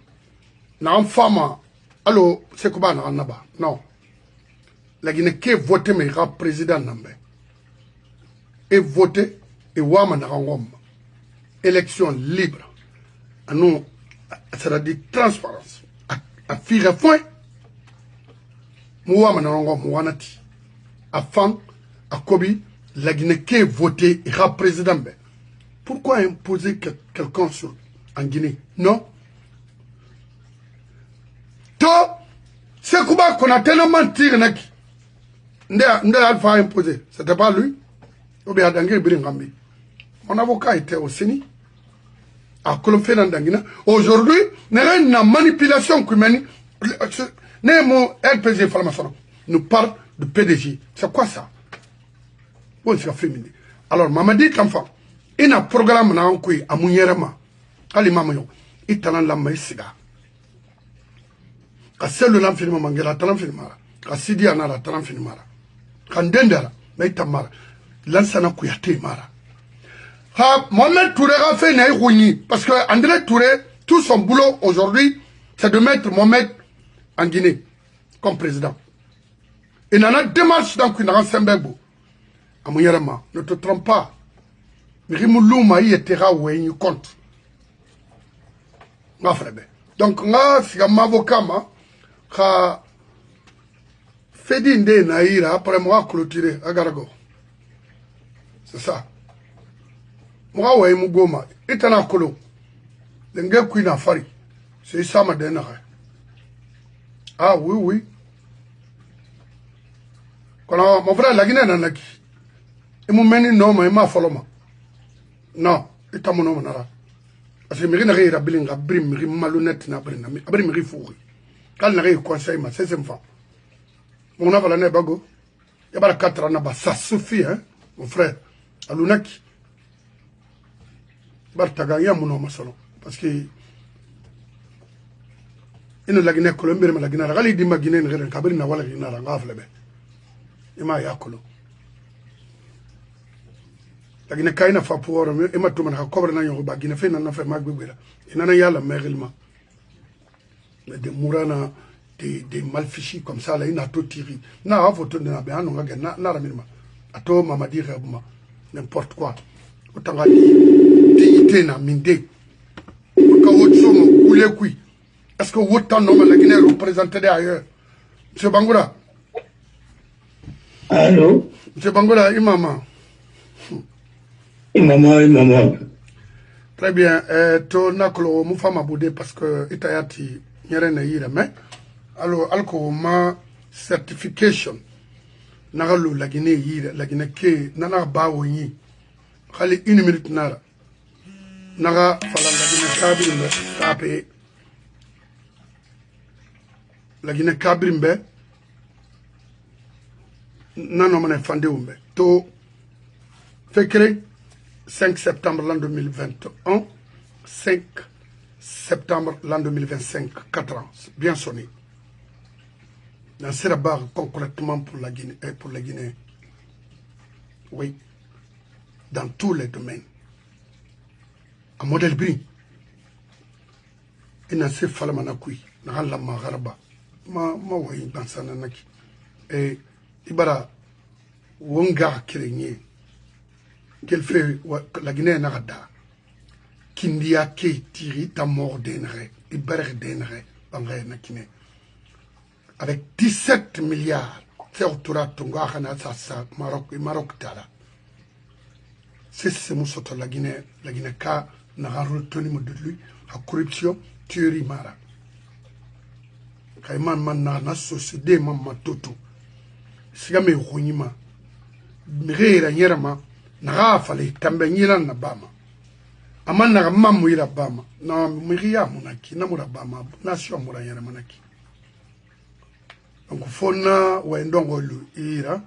n'a femme alors c'est quoi non la Guinée qui voté mais président n'ambé et voté et wama na ngom élection libre à nous ça dit transparence à fire point moi na ngom wanati à fan à kobi la Guinée qui est votée et sera président. Pourquoi imposer quelqu'un en Guinée? Non. Toi, c'est quoi qu'on a tellement tiré naki. Ndé Alpha a imposé. C'était pas lui. Ou bien Dangé Biringambi. Mon avocat était au CENI. À Colomfé dans Dangina. Aujourd'hui, il y a une manipulation qui mène. Némo LPG Falmason nous parle de PDG. C'est quoi ça? Alors, maman dit qu'enfant, il y a un programme à Mounierama. Allez, maman, il y a un maïsiga. Quand c'est le film, il y a un film. Quand Sidi y a un film. Quand Dendera, il y a un film. L'ansana Kouyate Mara. Mohamed Touré a fait une parce que André Touré, tout son boulot aujourd'hui, c'est de mettre Mohamed en Guinée comme président. Il y a une démarche dans Kouinaran Sembego. Ne te trompe pas. Rimoulouma y était ou compte. Donc, si un avocat a fait des naïra après moi clôturer à Garago. C'est ça. Moi, ouais, Mougoma. Et un acolo. L'engé Queen Afari. C'est ça ma dernière. Ah oui, oui. Quand mon frère la Guinée n'a pas. Et mon meni non, mais ma foloma. Non, et ta mon nom nara. Parce que Mérina Ré Rabiling, Abrim, Malhonnête, Nabrina, Abrim Rifouri. Quand n'a rien conseil, ma 16e fois. Mon avalane bago. Il y a 4 ans, ça suffit, hein, mon frère. À Lunaki. Bartagaya, mon nom, salon. Parce que. Il ne l'a guiné Colombie, mais la Guinée, Rally di Maguinée, Cabrina, Walla Guinara, Gaflebe. Il m'a yakolo. La Guinée Kaina fa pour et ma tourne à cobre na yoruba Guinée fait n'a fait magbira et nana yala merellement mais des mourana des malfichis comme ça là il n'a tout tiré na a photo de na bien non na ramilma a to mamadi rabuma n'importe quoi autant ga dignité na minde ka wotso mo koulé kui est-ce que autant non la Guinée représenté ailleurs monsieur Bangoura allô monsieur Bangoura imama Maman. Très bien. To nakolo mufama boudé parce que itayati nyere na yire mais alors alko ma certification nagalu la Guinée yira la Guinée ke nana bawo yi khali 1 minute nara naga fala la Guinée kabir tape la Guinée kabir mbe nano mane fande umbe to fekre 5 septembre l'an 2021 5 septembre l'an 2025 4 ans bien sonné dans ce rabat concrètement pour la Guinée oui dans tous les domaines à modèle bri et dans ce falamana kui na la magharba ma wayi dans ça nanaki et ibara wonga kirenye qu'elle fait la Guinée narada kindia ke tiri ta mort denre iber denre bangay na Guinée avec 17 milliards c'est autour tonga khana sa Maroc tala c'est musoto la Guinée ka na retenu de lui la corruption tuerie mara kayman man na société man matoto sigame khonyima mrera nyerama na fale tambe nyira na bama amana mamu ira bama na mriya munaki na murabama nation murayana manaki donc fona wa ndongo lu ira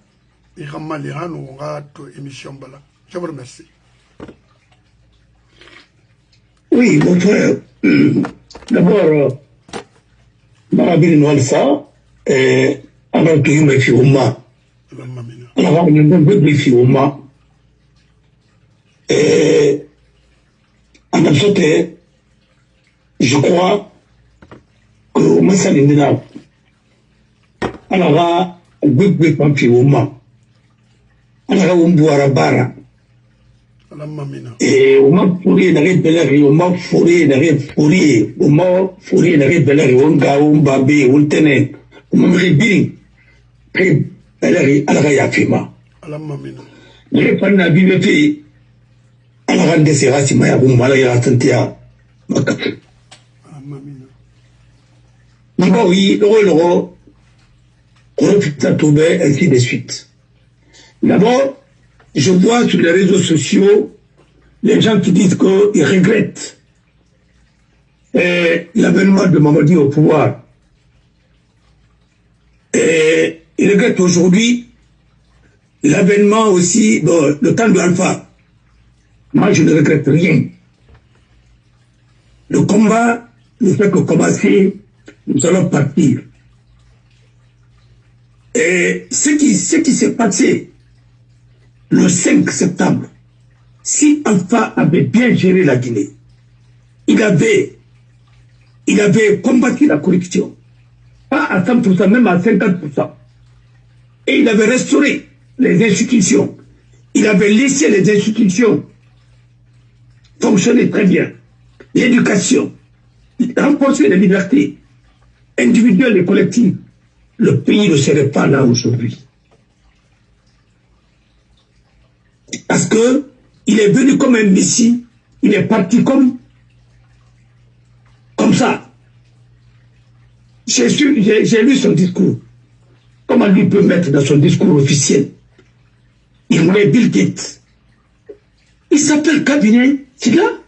iramali hanu ngato émission bala je vous remercie. Oui, mon frère, d'abord Marabili Noalfa et avant tout me fi umma alors on me fi umma et en fait je crois que au Massalindina alors gbegbe pa fi umma alors on boira bara et on m'a fourré dans les belles on m'a fourré dans les fourrés on m'a fourré dans les belles on ga on babé on tenait on m'a rébiri très belle à la yafima les panna bibe fait à la rende c'est rasima ya on mala ya tantia makafu mais oui le profite tomber ainsi de suite d'abord. Je vois sur les réseaux sociaux les gens qui disent qu'ils regrettent l'avènement de Mamadi au pouvoir. Et ils regrettent aujourd'hui l'avènement aussi, bon, le temps de Alpha. Moi, je ne regrette rien. Le combat ne fait que commencer, nous allons partir. Et ce qui s'est passé le 5 septembre, si Alpha avait bien géré la Guinée, il avait combattu la corruption, pas à 100%, même à 50%. Et il avait restauré les institutions. Il avait laissé les institutions fonctionner très bien. L'éducation, renforcer les libertés individuelles et collectives. Le pays ne serait pas là aujourd'hui. Parce que il est venu comme un messie, il est parti comme ça. J'ai lu son discours. Comment lui peut mettre dans son discours officiel? Il voulait Bill Gates. Il s'appelle Cabinet, c'est là?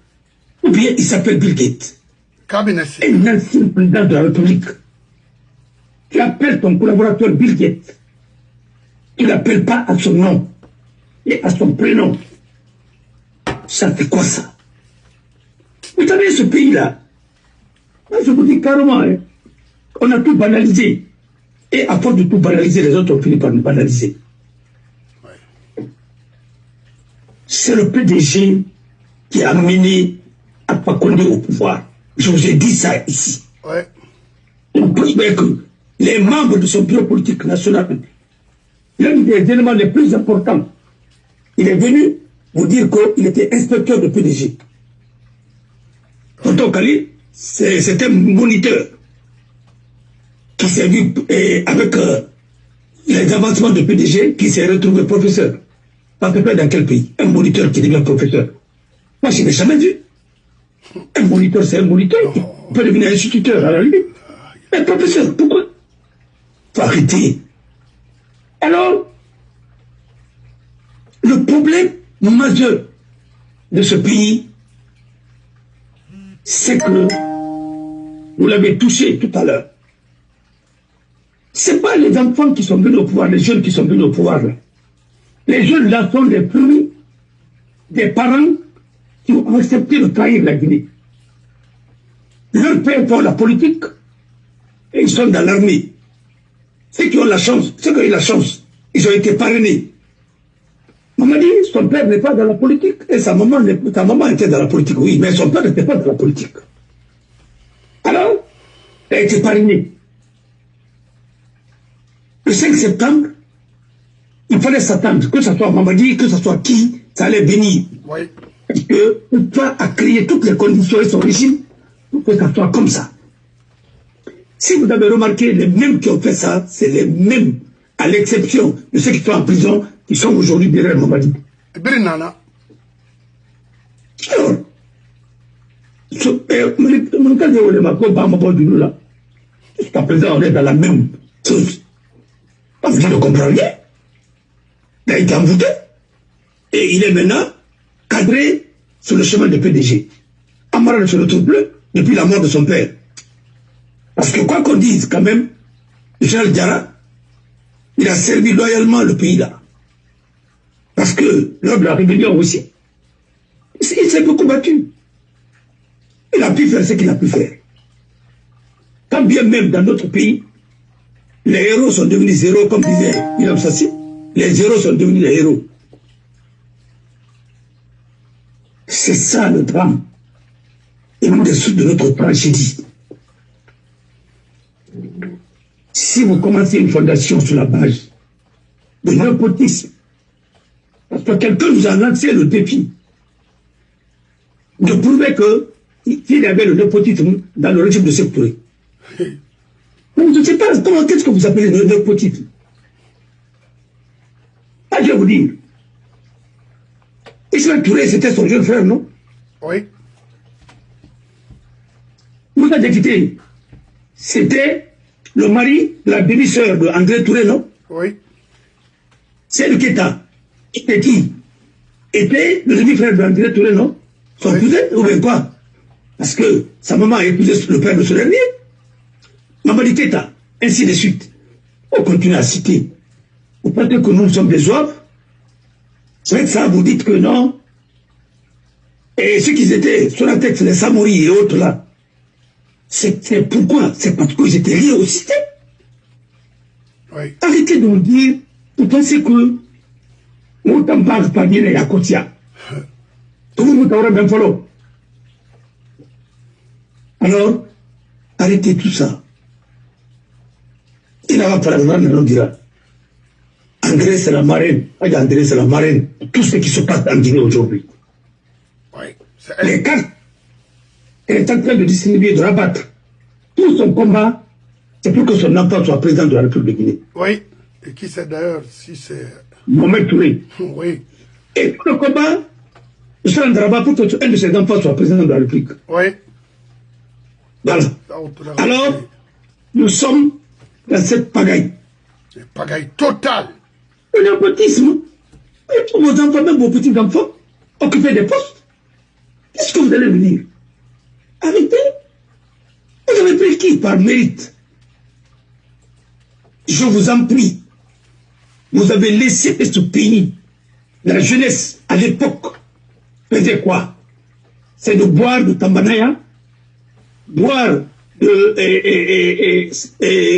Ou bien il s'appelle Bill Gates? Cabinet. Un ancien président de la République. Tu appelles ton collaborateur Bill Gates. Tu l'appelles pas à son nom et à son prénom. Ça fait quoi ça? Vous savez, ce pays-là, moi je vous dis carrément, hein, on a tout banalisé. Et à force de tout banaliser, les autres ont fini par nous banaliser. Ouais. C'est le PDG qui a mené Alpha Condé au pouvoir. Je vous ai dit ça ici. Ouais. On peut dire que les membres de son bureau politique national, l'un des éléments les plus importants, il est venu vous dire qu'il était inspecteur de PDG. Tonton Kali, c'est un moniteur qui s'est vu avec les avancements de PDG, qui s'est retrouvé professeur. À peu près dans quel pays? Un moniteur qui devient professeur. Moi, je n'ai jamais vu. Un moniteur, c'est un moniteur. Il peut devenir instituteur à la limite. Mais professeur, pourquoi? faut arrêter. Alors, le problème majeur de ce pays, c'est que, vous l'avez touché tout à l'heure, ce n'est pas les enfants qui sont venus au pouvoir, les jeunes qui sont venus au pouvoir. Là. Les jeunes là sont les fruits des parents qui ont accepté de trahir la Guinée. Leurs pères font la politique et ils sont dans l'armée. Ceux qui ont la chance, ils ont été parrainés. Maman dit, son père n'est pas dans la politique et sa maman était dans la politique, oui, mais son père n'était pas dans la politique. Alors, elle a été parrainée. Le 5 septembre, il fallait s'attendre, que ce soit Mamadi, que ce soit qui, ça allait venir. Oui. Parce qu'on a créé toutes les conditions et son régime pour que ça soit comme ça. Si vous avez remarqué, les mêmes qui ont fait ça, c'est les mêmes, à l'exception de ceux qui sont en prison, qui sont aujourd'hui derrière Mamadi. Brinana. Alors, jusqu'à présent, on est dans la même chose. Vous ne comprenez rien. Il a été envoûté. Et il est maintenant cadré sur le chemin de PDG. Amara ne se retrouve plus depuis la mort de son père. Parce que quoi qu'on dise, quand même, le général Diarra, il a servi loyalement le pays là. Parce que lors de la rébellion aussi, il s'est beaucoup battu. Il a pu faire ce qu'il a pu faire. Quand bien même dans notre pays, les héros sont devenus zéros, comme disait William Sassi, les héros sont devenus les héros. C'est ça le drame. Et nous dessous de notre tragédie. Si vous commencez une fondation sur la base de népotisme, parce que quelqu'un nous a lancé le défi de prouver qu'il y avait le népotisme dans le régime de Sékou Touré. Je ne sais pas qu'est-ce que vous appelez le népotisme. Ah, je vais vous dire. Ismaël Touré, c'était son jeune frère, non? Oui. Moussa Diakité, c'était le mari de la demi-sœur de André Touré, non? Oui. C'est le Keita. Était qui? Était le demi-frère de André Touré, non? Son cousin, ou bien quoi? Parce que sa maman a épousé le père de ce dernier. Mamadi Keita, ainsi de suite. On continue à citer. Vous pensez que nous sommes des zouaves? C'est vrai que ça, vous dites que non. Et ceux qui étaient sur la tête, les Samori et autres là, c'est pourquoi? C'est parce qu'ils étaient liés au système. Oui. Arrêtez de nous dire, vous pensez que nous t'en parle pas bien et à Kotia. Vous t'aurez bien fallu. Alors, arrêtez tout ça. Il n'a pas par exemple, on dira. André, c'est la marraine. André, c'est la marraine. Tout ce qui se passe en Guinée aujourd'hui. Oui. Les cartes, elle est en train de distribuer, de rabattre. Tout son combat, c'est pour que son enfant soit président de la République de Guinée. Oui. Et qui sait d'ailleurs si c'est... Mohamed Touré. Oui. Et pour le combat, je serai en rabat pour qu'un de ses enfants soit président de la République. Oui. Voilà. Alors, nous sommes dans cette pagaille. C'est pagaille totale. Le népotisme. Et pour vos enfants, même vos petits-enfants, occuper des postes. Qu'est-ce que vous allez me dire? Arrêtez. Vous avez pris qui par mérite? Je vous en prie. Vous avez laissé ce pays. La jeunesse, à l'époque, faisait quoi? C'est de boire de tambanaya, boire de...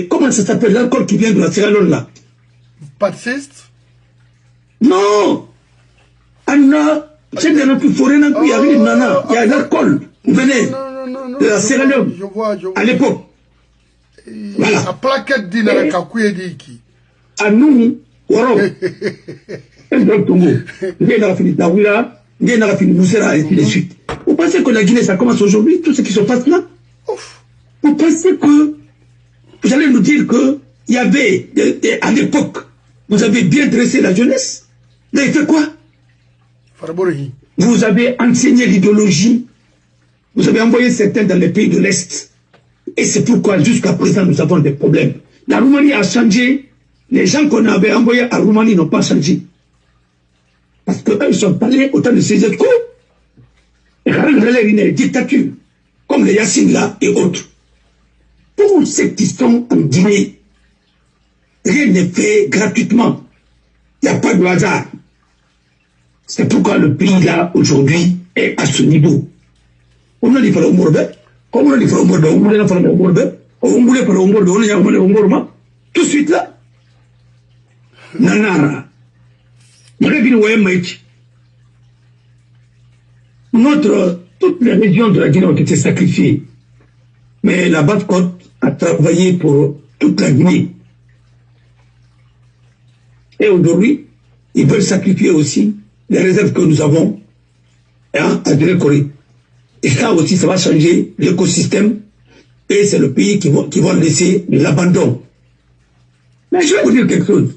comment ça s'appelle l'alcool qui vient de la Sierra Leone là? Passiste? Non! Anna, c'est de la forêt, il y a l'alcool. Vous venez de la Sierra Leone. Je vois. À l'époque. Voilà. La plaquette dit la Kakouye dit qui? À nous, Waro. Un grand Tongo. Il y a la fini Dawila, il y a la fini Moussera, et ainsi de suite. Vous pensez que la Guinée, ça commence aujourd'hui, tout ce qui se passe là? Vous pensez que vous allez nous dire qu'il y avait, à l'époque, vous avez bien dressé la jeunesse? Vous avez fait quoi? Vous avez enseigné l'idéologie. Vous avez envoyé certains dans les pays de l'Est. Et c'est pourquoi jusqu'à présent nous avons des problèmes. La Roumanie a changé. Les gens qu'on avait envoyés à Roumanie n'ont pas changé. Parce qu'eux, ils sont allés au temps de ces coups. Et quand ils allaient une dictature, comme les Yassine là et autres. Pour ceux qui sont en Guinée, rien n'est fait gratuitement. Il n'y a pas de hasard. C'est pourquoi le pays là, aujourd'hui, est à ce niveau. On a dit faire au Mourbe, comme on a dit faire au Mourbe, on voulait faire au Mourbe, on voulait faire au Mourbe, on a dit faire au Mourbe, tout de suite là. Nanara. Toutes les régions de la Guinée ont été sacrifiées. Mais la Basse-Côte a travaillé pour toute la Guinée. Et aujourd'hui, ils veulent sacrifier aussi les réserves que nous avons à Guinée-Corée. Et ça aussi, ça va changer l'écosystème. Et c'est le pays qui va laisser l'abandon. Mais je vais vous dire quelque chose.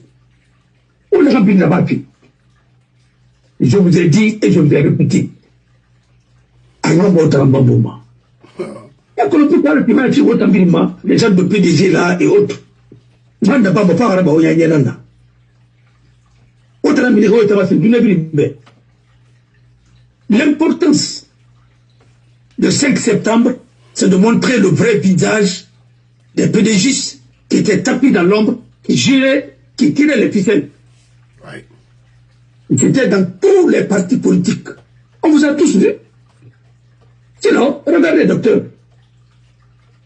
On a rempli la bâtie. Je vous ai dit et je vous ai répété. Les gens de PDG là et autres. L'importance de 5 septembre, c'est de montrer le vrai visage des PDG qui étaient tapis dans l'ombre, qui giraient, qui tiraient les ficelles. C'était dans tous les partis politiques. On vous a tous vu. Sinon, regardez, docteur.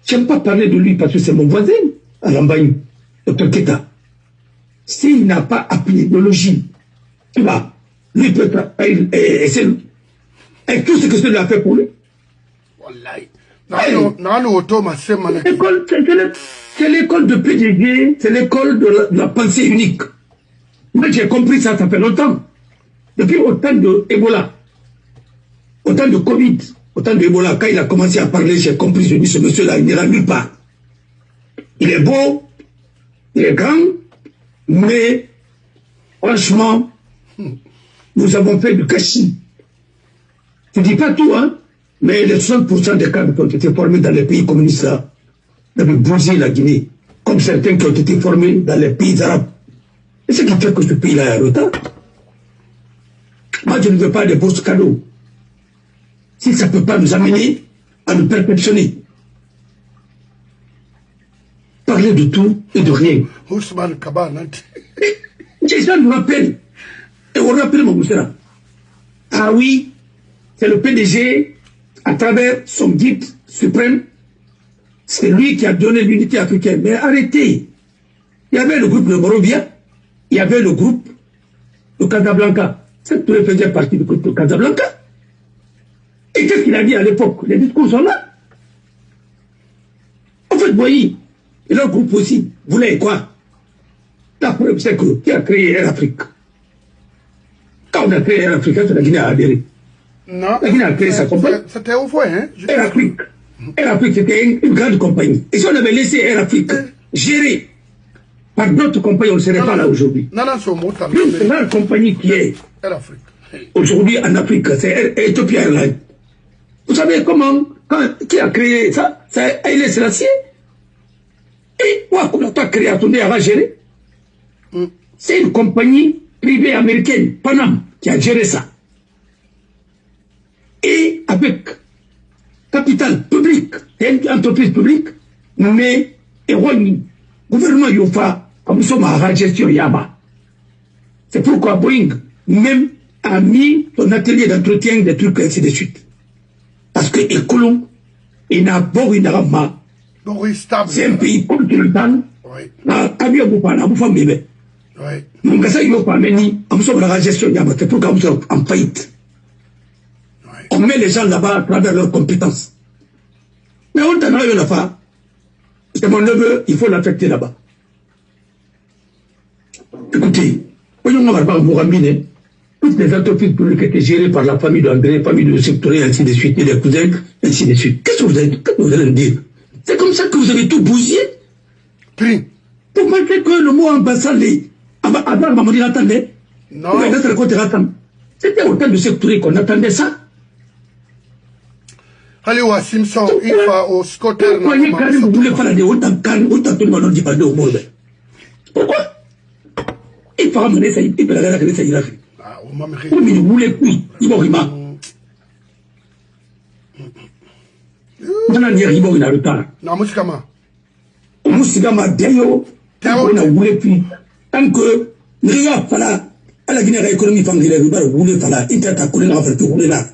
Je n'aime pas parler de lui parce que c'est mon voisin, à Lambagne, docteur Keta. S'il n'a pas appris l'idéologie, tu vois, lui peut travailler et tout ce que cela a fait pour lui. C'est l'école de PDG, c'est l'école de la pensée unique. Moi, j'ai compris ça, ça fait longtemps. Depuis autant de Ebola, autant de Covid, autant de Ebola, quand il a commencé à parler, j'ai compris, je dis, ce monsieur-là, il n'ira nulle part. Il est beau, il est grand, mais franchement, nous avons fait du gâchis. Je ne dis pas tout, hein, mais les 60% des cadres qui ont été formés dans les pays communistes, là, avaient bousillé la Guinée, comme certains qui ont été formés dans les pays arabes. Et ce qui fait que ce pays-là est en retard. Moi, je ne veux pas des bourses cadeaux. Si ça ne peut pas nous amener à nous perfectionner. Parler de tout et de rien. Ousmane Kaba, Les gens nous rappellent. Et on rappelle mon Moussera. Ah oui, c'est le PDG, à travers son guide suprême, c'est lui qui a donné l'unité africaine. Mais arrêtez. Il y avait le groupe de Morovia, il y avait le groupe de Casablanca. Cette Touré faisait partie du groupe de Casablanca. Et qu'est-ce qu'il a dit à l'époque? Les discours sont là. En fait, vous voyez, et leur groupe aussi voulait quoi? La preuve, c'est que qui a créé Air Afrique? Quand on a créé Air Afrique, la Guinée a adhéré. Non. La Guinée a créé sa compagnie. C'était au fond, hein? Air Afrique. Air Afrique, c'était une grande compagnie. Et si on avait laissé Air Afrique gérer par d'autres compagnies, on ne serait pas là aujourd'hui. Non, non, c'est au mot. Une grande compagnie qui est aujourd'hui en Afrique, c'est Ethiopia Airlines. Vous savez comment, qui a créé ça? C'est Haïlé Sélassié. Et Ouakoula a créé, attendez, à gérer. C'est une compagnie privée américaine, Panam, qui a géré ça. Et avec capital public, une entreprise publique, mais éloignée. Gouvernement Yofa, comme nous sommes à la gestion Yaba. C'est pourquoi Boeing même a mis son atelier d'entretien des trucs ainsi de suite. Parce que Ekolon, il n'a pas eu d'arrêt. C'est un pays continental. C'est pourquoi nous sommes en faillite. On met les gens là-bas à travers leurs compétences. Mais on t'en a eu là-bas. C'est mon neveu, il faut l'affecter là-bas. Écoutez, toutes les entreprises publiques étaient gérées par la famille d'André, famille de Sectoré, ainsi de suite, et les cousins, ainsi de suite. Qu'est-ce que vous allez me dire? C'est comme ça que vous avez tout bousillé? Pour montrer que le mot ambassade, avant Mamadi l'attendait. Non. C'était autant de Sectoré qu'on attendait ça. allez wa Simpson il va au scooter pourquoi il Karim voulait faire des autant Karim autant tout le monde dit pas de au monde pourquoi il fera mener ça il peut la regarder ça il a fait mais il voulait puis il va rima nana dire il va il a retard na musikama d'ailleurs on a voulu puis tant que rien fala à la Guinée économie familiale il va voulu fala il t'a collé dans faire tout rouler là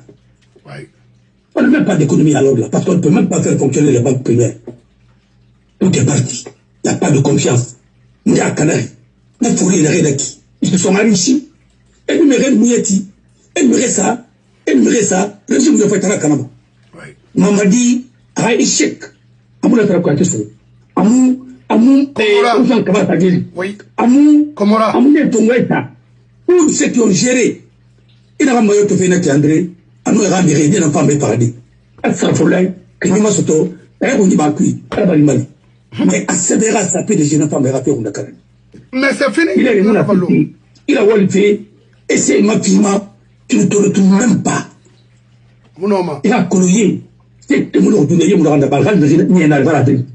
on n'a même pas d'économie alors là parce qu'on ne peut même pas faire fonctionner les banques primaires tout est parti il n'y a pas de confiance il y a Canary il faut les rédacter ils se sont enrichis et nous mettons Mouyeti et nous mettons ça le régime de Fatara Kanaba Mamadi a échec à mon attaque quoi que ce soit Amou Ousmane Kabata Guéli. Amou Tongoeta. Tous ceux qui ont géré. Il n'a pas moyen de faire notre André. Anou est ramiré, il n'a pas mis paradis. Al-Sarfoulay, Kenyama Soto, on y va cuire, Al-Balimali. Mais à Sévéra, ça peut déjà n'a pas me rappeler au Dakar. Mais c'est fini. Il a les noms il a voulu faire, et c'est ma fille, tu ne te retrouves même pas. Il a collié. C'est que mon ordinaire, mon rendez-vous, il n'y en a pas la tête.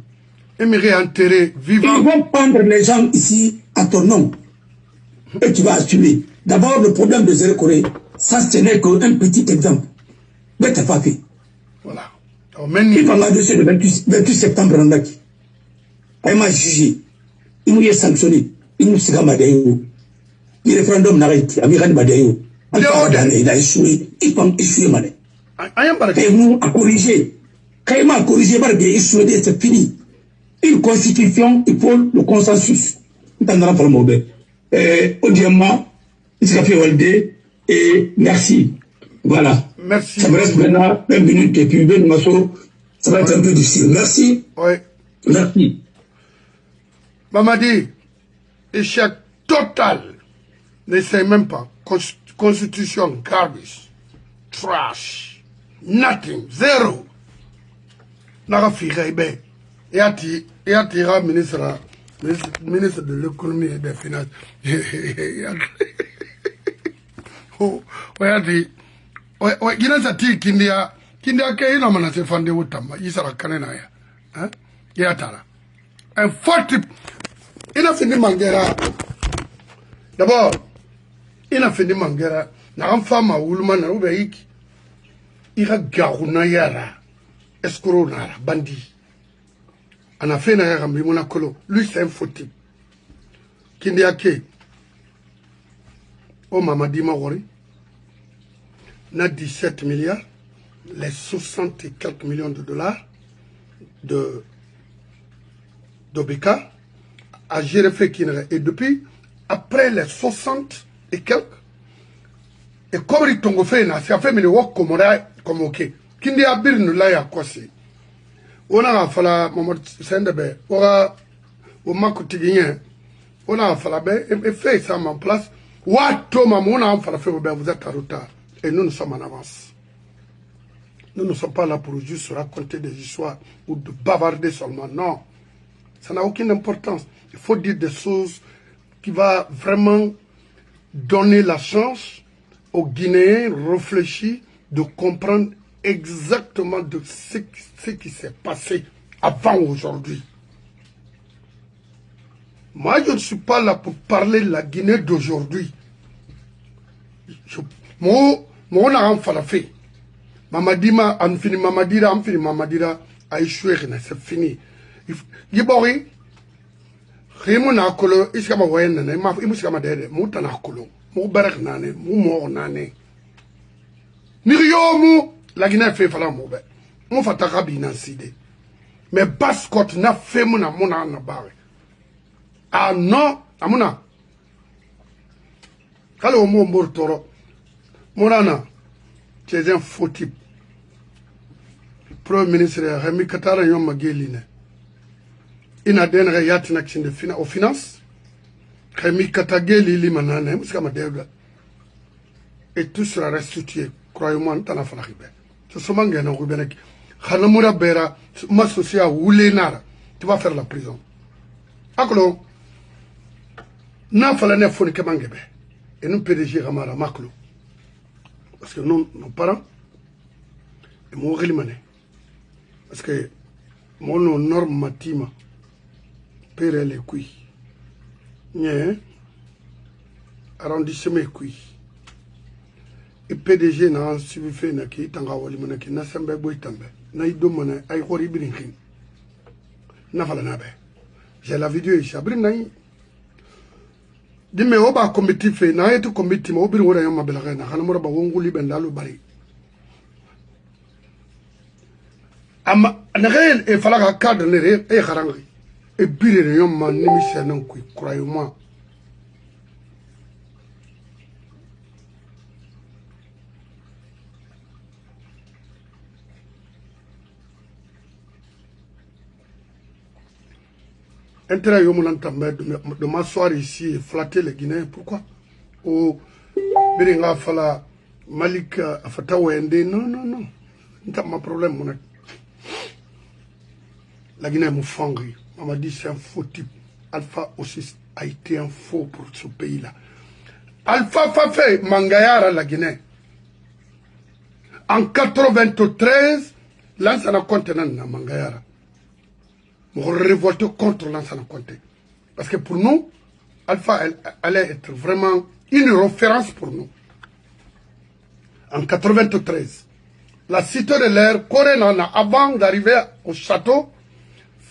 Enterré, vivant. Ils vont prendre les gens ici à ton nom. Et tu vas assumer. D'abord, le problème de Zéro Corée, ça, ce n'est qu'un petit exemple. Mais tu n'as pas fait. Voilà. Il va m'adresser le 28 septembre en Daki. Il m'a jugé. Il m'a sanctionné. Il m'a sanctionné. Le référendum n'a été. Amiral Madayo. Il a échoué. Il a échoué. Et nous, à corriger. Quand il m'a corrigé, il a échoué. C'est fini. Une constitution, il faut le consensus. Audiemment, et merci. Voilà. Merci. Ça me reste maintenant 20 minutes et puis ça va être un peu difficile. Merci. Oui. Merci. Mamadi, échec total. N'essaye même pas. Constitution, garbage, trash, nothing, zéro. Narafi et attira ministre de l'économie et des finances. Gina Kindia Kaina Manase Fande Utama, Isara Kanena. Yatara. Un fort type. Il a fini Mangera. D'abord, il a fini Mangera. N'a femme à Woolman Rubeik. Il a Garuna Yara. Escrownara, bandit. On a fait un Monacolo. Lui, c'est un faux type. Kindiake. Oh, Mamadi Mawari. N'a 17 milliards. Les 60 et quelques millions de dollars d'Obeka a géré fait Kinere. Et depuis, après les 60 et quelques, et comme il tombe fait, ça fait mais work comme ok. Kindi a bir nous là ya kwasi. On a fala Mamadou Sendebe, on a au makotigien, on a fala ben et fait ça en place. What Thomas on a fala fait vous êtes en retard et nous sommes en avance. Nous ne sommes pas là pour juste raconter des histoires ou de bavarder seulement. Non, ça n'a aucune importance. Il faut dire des choses qui vont vraiment donner la chance aux Guinéens réfléchis de comprendre exactement de ce qui s'est passé avant aujourd'hui. Moi, je ne suis pas là pour parler de la Guinée d'aujourd'hui. Moi, on a un falafé. Mamadima, Mamadira, a échoué, c'est fini. Yibori, Rimona Kolo, Iskama Wayne, Imuskama Dede, Moutana Kolo, Moubarak Nane, Moumo Nane. Niriomu, la Guinée fait fala Moube. On fait Tarabi Nanside. Mais Bascot n'a fait mon amona na barre. Ah non, Amuna. Quand on m'a mortoro, Morana, tu es un faux type. Premier ministre Rémi Katara Yom Mageline. Il n'a d'un rayat aux finances. Rémi Katageli Limanane, Mouskamadebla. Et tout sera restitué. Croyez-moi, dans la Falahibé. Ce sont des gens qui ont Hanamura Bera, m'associer à Oulenara. Tu vas faire la prison. Akolo, n'a fallu ne foni Kemangebe. Et nous, PDG Ramara Maklo. Parce que nous, nos parents, et mon Rilimane, Parce que mon norme matima pere les couilles. Nye arrondissement couilles. Et PDG n'a suivi fait na ki tanga wali mana ki na sembe boy tambe. Na ido mana ay khori brinkin. Na fala na be. J'ai la vidéo ici. Abri na yi. Dime oba committee fait na yetu committee ma obiri wora yama belaga na kana mura ba wonguli bendalo bari. Ama nagel e falaga cadre ne re e kharangi e bire ne yom man nimi senan ku croyez-moi. Intérêt yom l'entame de m'asseoir ici et flatter les Guinéens. Pourquoi? Oh, biringa fala Malik afata wende. Non, non, non. C'est pas mon problème, mon. La Guinée me fangue. On m'a dit c'est un faux type. Alpha aussi a été un faux pour ce pays-là. Alpha fait Mangayara la Guinée. En 93, l'ancien continent na Mangayara. Nous révolter contre l'ancien continent. Parce que pour nous, Alpha allait être vraiment une référence pour nous. En 93, la cité de l'air, Korenana, avant d'arriver au château,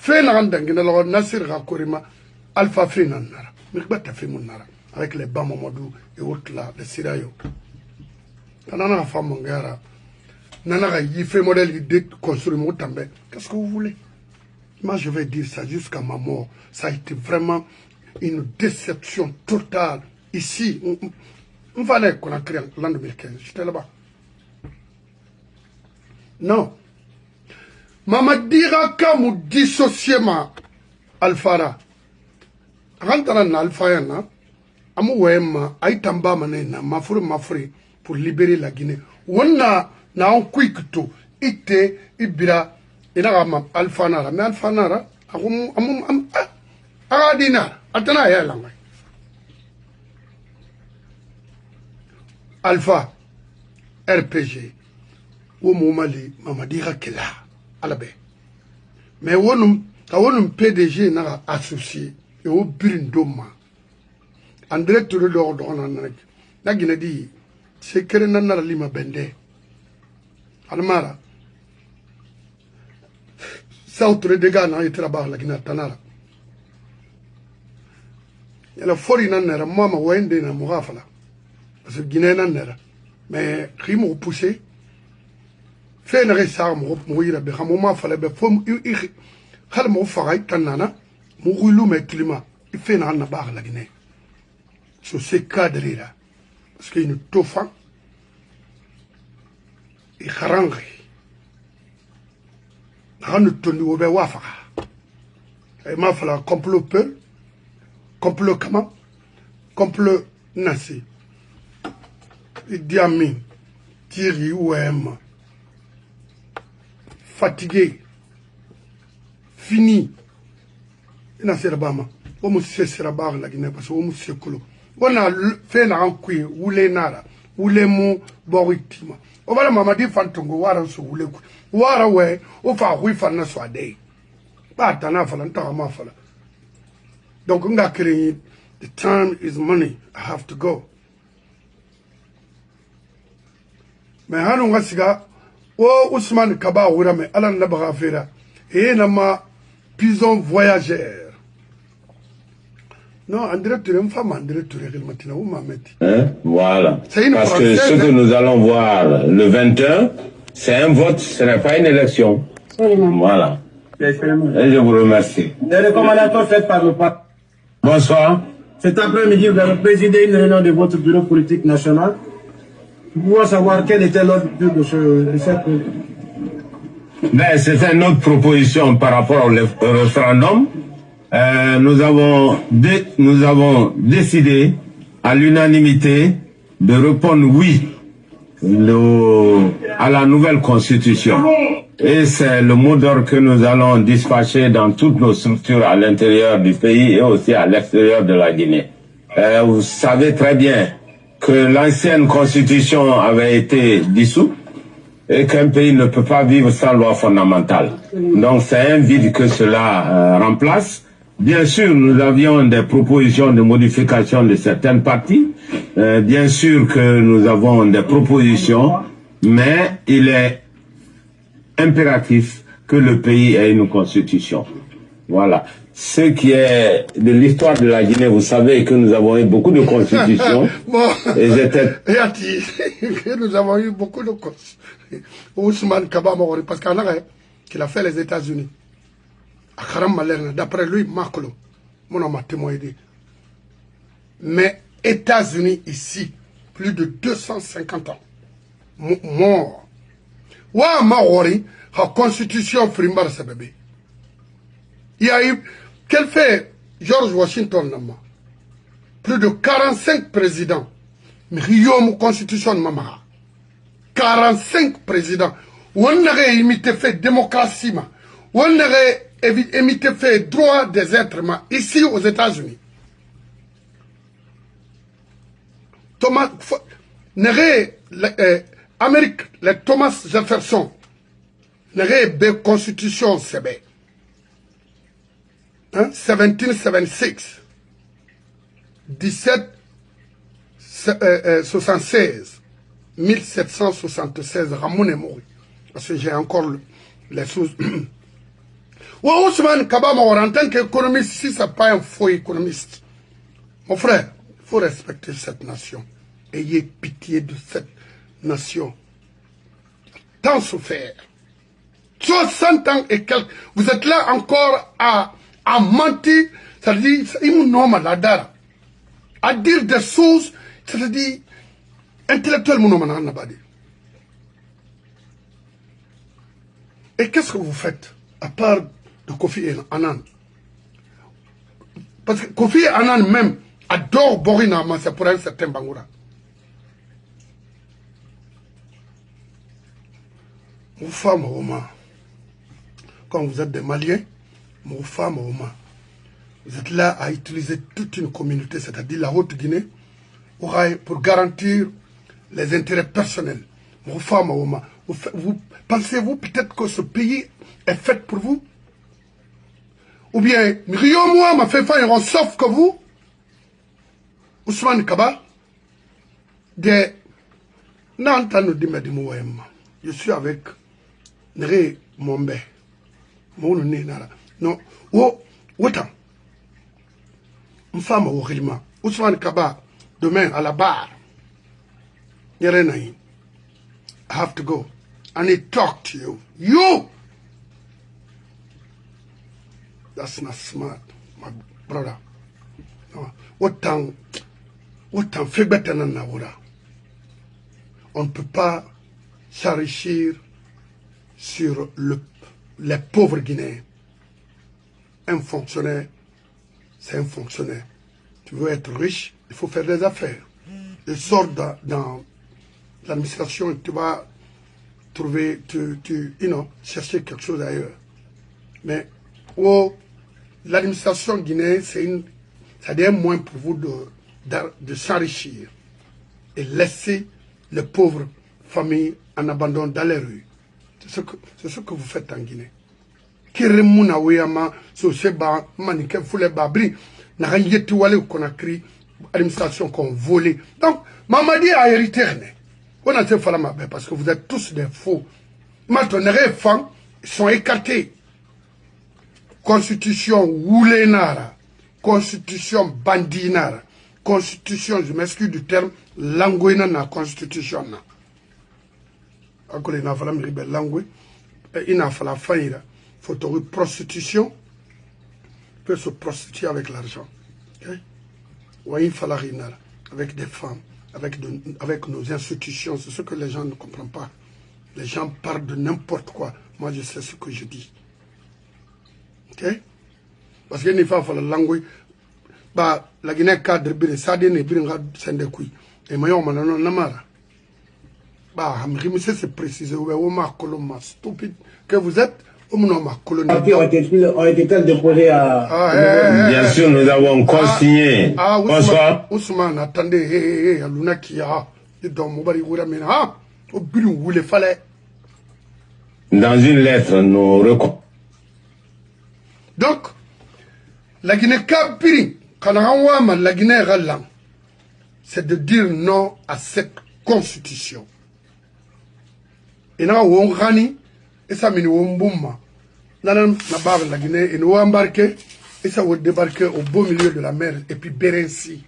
Nasir Rakorima, Alpha Fenanara, avec les Bamamadou et autres là, les Sirayo. Kanana femme Mangara, Nana y fait modèle idée de construire Moutambé. Qu'est-ce que vous voulez? Moi je vais dire ça jusqu'à ma mort. Ça a été vraiment une déception totale. Ici, on fallait qu'on a créé l'an 2015. J'étais là-bas. Non. Mama dira kamu dissocier ma alfara. Rantana na alfayana. Amu wema aitamba manena mafuri pour libérer la Guinée. Wonna na on kwikto ite ibira ina ma alfanara mais alfanara amu agadina atana ya langa. Alpha RPG wo momali mama dira kela alabe mais wonum PDG na associé et au birindoma André Touré do na Guinée di sekere na lima bende almara sautre de Ghana et travail la Guinée tanara yala fori nanera mama wende na mugafala parce que Guinée nanera mais khimo poussé fait une récente mourir be xamuma fala be fom xal mo faray tanana mo xulu me climat il fait na baax la Guinée sur ces cadres là parce qu'il nous tofa et kharangi ranu toni wo be wafa et ma fala complot peu complot comment complot nasi Diamin Thierry Ouem fatigué, fini. Il n'a pas de on me sait la Guinée parce qu'on me sait que on a fait un coup ou les nara ou les mots boritima. On va la maman dire fantongo wara so ou le wara ouais au fa oui fan soit day. Pas tana fala ntama fala. Donc on a créé the time is money. I have to go. Mais hanu ngasiga o Ousmane Kaba Ourame, Alan Nabarafera, et Nama Pison Voyageur. Non, André Touré, une femme, André Touré, le matin, où m'a mis. Voilà. Parce que ce que nous allons voir le 21, c'est un vote, ce n'est pas une élection. Voilà. Et je vous remercie. Les recommandations faites par le parti. Bonsoir. Cet après-midi, vous avez présidé une réunion de votre bureau politique national. Nous pouvons savoir quel était l'ordre de cette... Ben, c'était notre proposition par rapport au référendum. Nous avons décidé à l'unanimité de répondre oui à la nouvelle constitution. Et c'est le mot d'ordre que nous allons dispatcher dans toutes nos structures à l'intérieur du pays et aussi à l'extérieur de la Guinée. Vous savez très bien que l'ancienne constitution avait été dissoute et qu'un pays ne peut pas vivre sans loi fondamentale. Donc c'est un vide que cela remplace. Bien sûr, nous avions des propositions de modification de certaines parties. Bien sûr que nous avons des propositions, mais il est impératif que le pays ait une constitution. Voilà. Ce qui est de l'histoire de la Guinée, vous savez que nous avons eu beaucoup de constitutions. Bon, et j'étais... nous avons eu beaucoup de constitutions. Ousmane Kaba Mawari, parce qu'il a fait les États-Unis. D'après lui, Macron, mon homme a témoigné. Mais États-Unis ici, plus de 250 ans, mort. Wa Mawari, la constitution Frimbar Sebebe. Il y a eu, quel fait George Washington, plus de 45 présidents, mais Rio constitution Mama. 45 présidents. On aurait imité fait démocratie, on aurait imité fait droit des êtres ici aux États-Unis. Thomas, Amérique, les Thomas Jefferson, n'aurait pas constitution CB. 1776, 1776, 1776, Ramon est mort. Parce que j'ai encore les choses. Ousmane Kaba, en tant qu'économiste, si ce n'est pas un faux économiste, mon frère, il faut respecter cette nation. Ayez pitié de cette nation. Tant souffert. 60 ans et quelques. Vous êtes là encore à mentir, c'est-à-dire, à dire des choses, c'est-à-dire, intellectuellement, et qu'est-ce que vous faites, à part de Kofi Annan? Parce que Kofi Annan même adore Borina, c'est pour un certain Bangoura. Vous femmes, quand vous êtes des Maliens, mon femme, vous êtes là à utiliser toute une communauté, c'est-à-dire la Haute-Guinée, pour garantir les intérêts personnels. Mon femme, vous pensez-vous peut-être que ce pays est fait pour vous? Ou bien, Rio moi m'a fait faire un sauf que vous? Ousmane Kaba, je suis avec Nere Mombe. Non, autant. Une femme au Rima. Ousmane Kaba, demain à la barre. I have to go. I need to talk to you. You! That's not smart, my brother. Autant fait better than Naoura. On ne peut pas s'enrichir sur les pauvres Guinéens. Un fonctionnaire, c'est un fonctionnaire. Tu veux être riche, il faut faire des affaires. Tu sors dans l'administration et tu vas trouver, chercher quelque chose ailleurs. Mais l'administration guinéenne, c'est un moyen pour vous de s'enrichir et laisser les pauvres familles en abandon dans les rues. C'est ce que vous faites en Guinée. Kiremuna Weyama, Soseba, Maniké Foule Babri, Narayeti Wale ou Conakry, administration qu'on volait. Donc, Mamadi a hérité. On a fait Falamabe parce que vous êtes tous des faux. Maintenant, les femmes sont écartés. Constitution Woulenara, Constitution Bandinara, Constitution, je m'excuse du terme, Languena na Constitution. Encore il n'a pas la langue, il n'a pas la faille. Faut trouver prostitution, peut se prostituer avec l'argent. Ou il faut avec des femmes, avec nos institutions, c'est ce que les gens ne comprennent pas. Les gens parlent de n'importe quoi. Moi, je sais ce que je dis. Ok? Parce qu'il faut la langue. Bah, la Guinée cadre, ça dit, ne bringa sendekui. Et moi, on m'a namara. Bah, c'est précisé, stupide que vous êtes. Ont été déposés à... Bien sûr, nous avons consigné. Bonsoir. Ousmane, attendez, Luna qui a. Au but où il fallait. dans une lettre, nous recommandons. Donc, la Guinée-Capiri, la Guinée-Ralan, c'est de dire non à cette constitution. Et là, on rani, et ça m'a Wombouma. Là, la Guinée, et nous embarqué, et ça va débarquer au beau milieu de la mer, et puis Bérensi.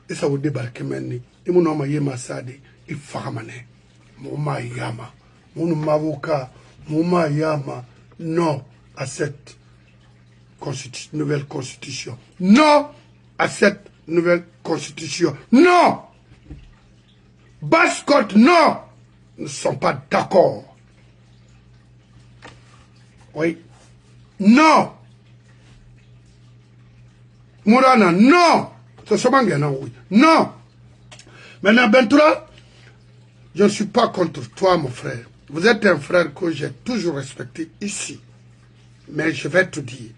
Et ça va débarquer maintenant. Et mon nom est Massade, et Fahamane. Mouma Yama, mon avocat, Mouma Yama, non à cette nouvelle constitution. Non à cette nouvelle constitution. Non! Basse-Côte, non! Nous ne sommes pas d'accord. Oui. Non! Mourana, non! C'est seulement non, oui. Non! Maintenant, Bentoura, je ne suis pas contre toi, mon frère. Vous êtes un frère que j'ai toujours respecté ici. Mais je vais te dire.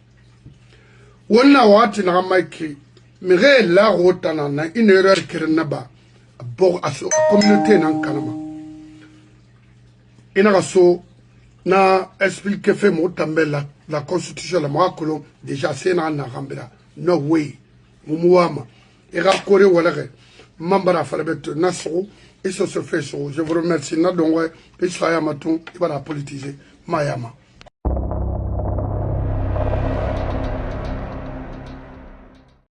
Wonna wati na maiki, mire la rota na une erreur kirenaba, bor aso communauté nan kanama. Ina so na explique fait mo tambe la constitution la makolo déjà c'est na rambira. No way. Mumuama. Ira kore walare. Mambara falabet naso. Et ça se fait. Je vous remercie. Na dongwe. Et ça yamaton. Il va la politiser. Mayama.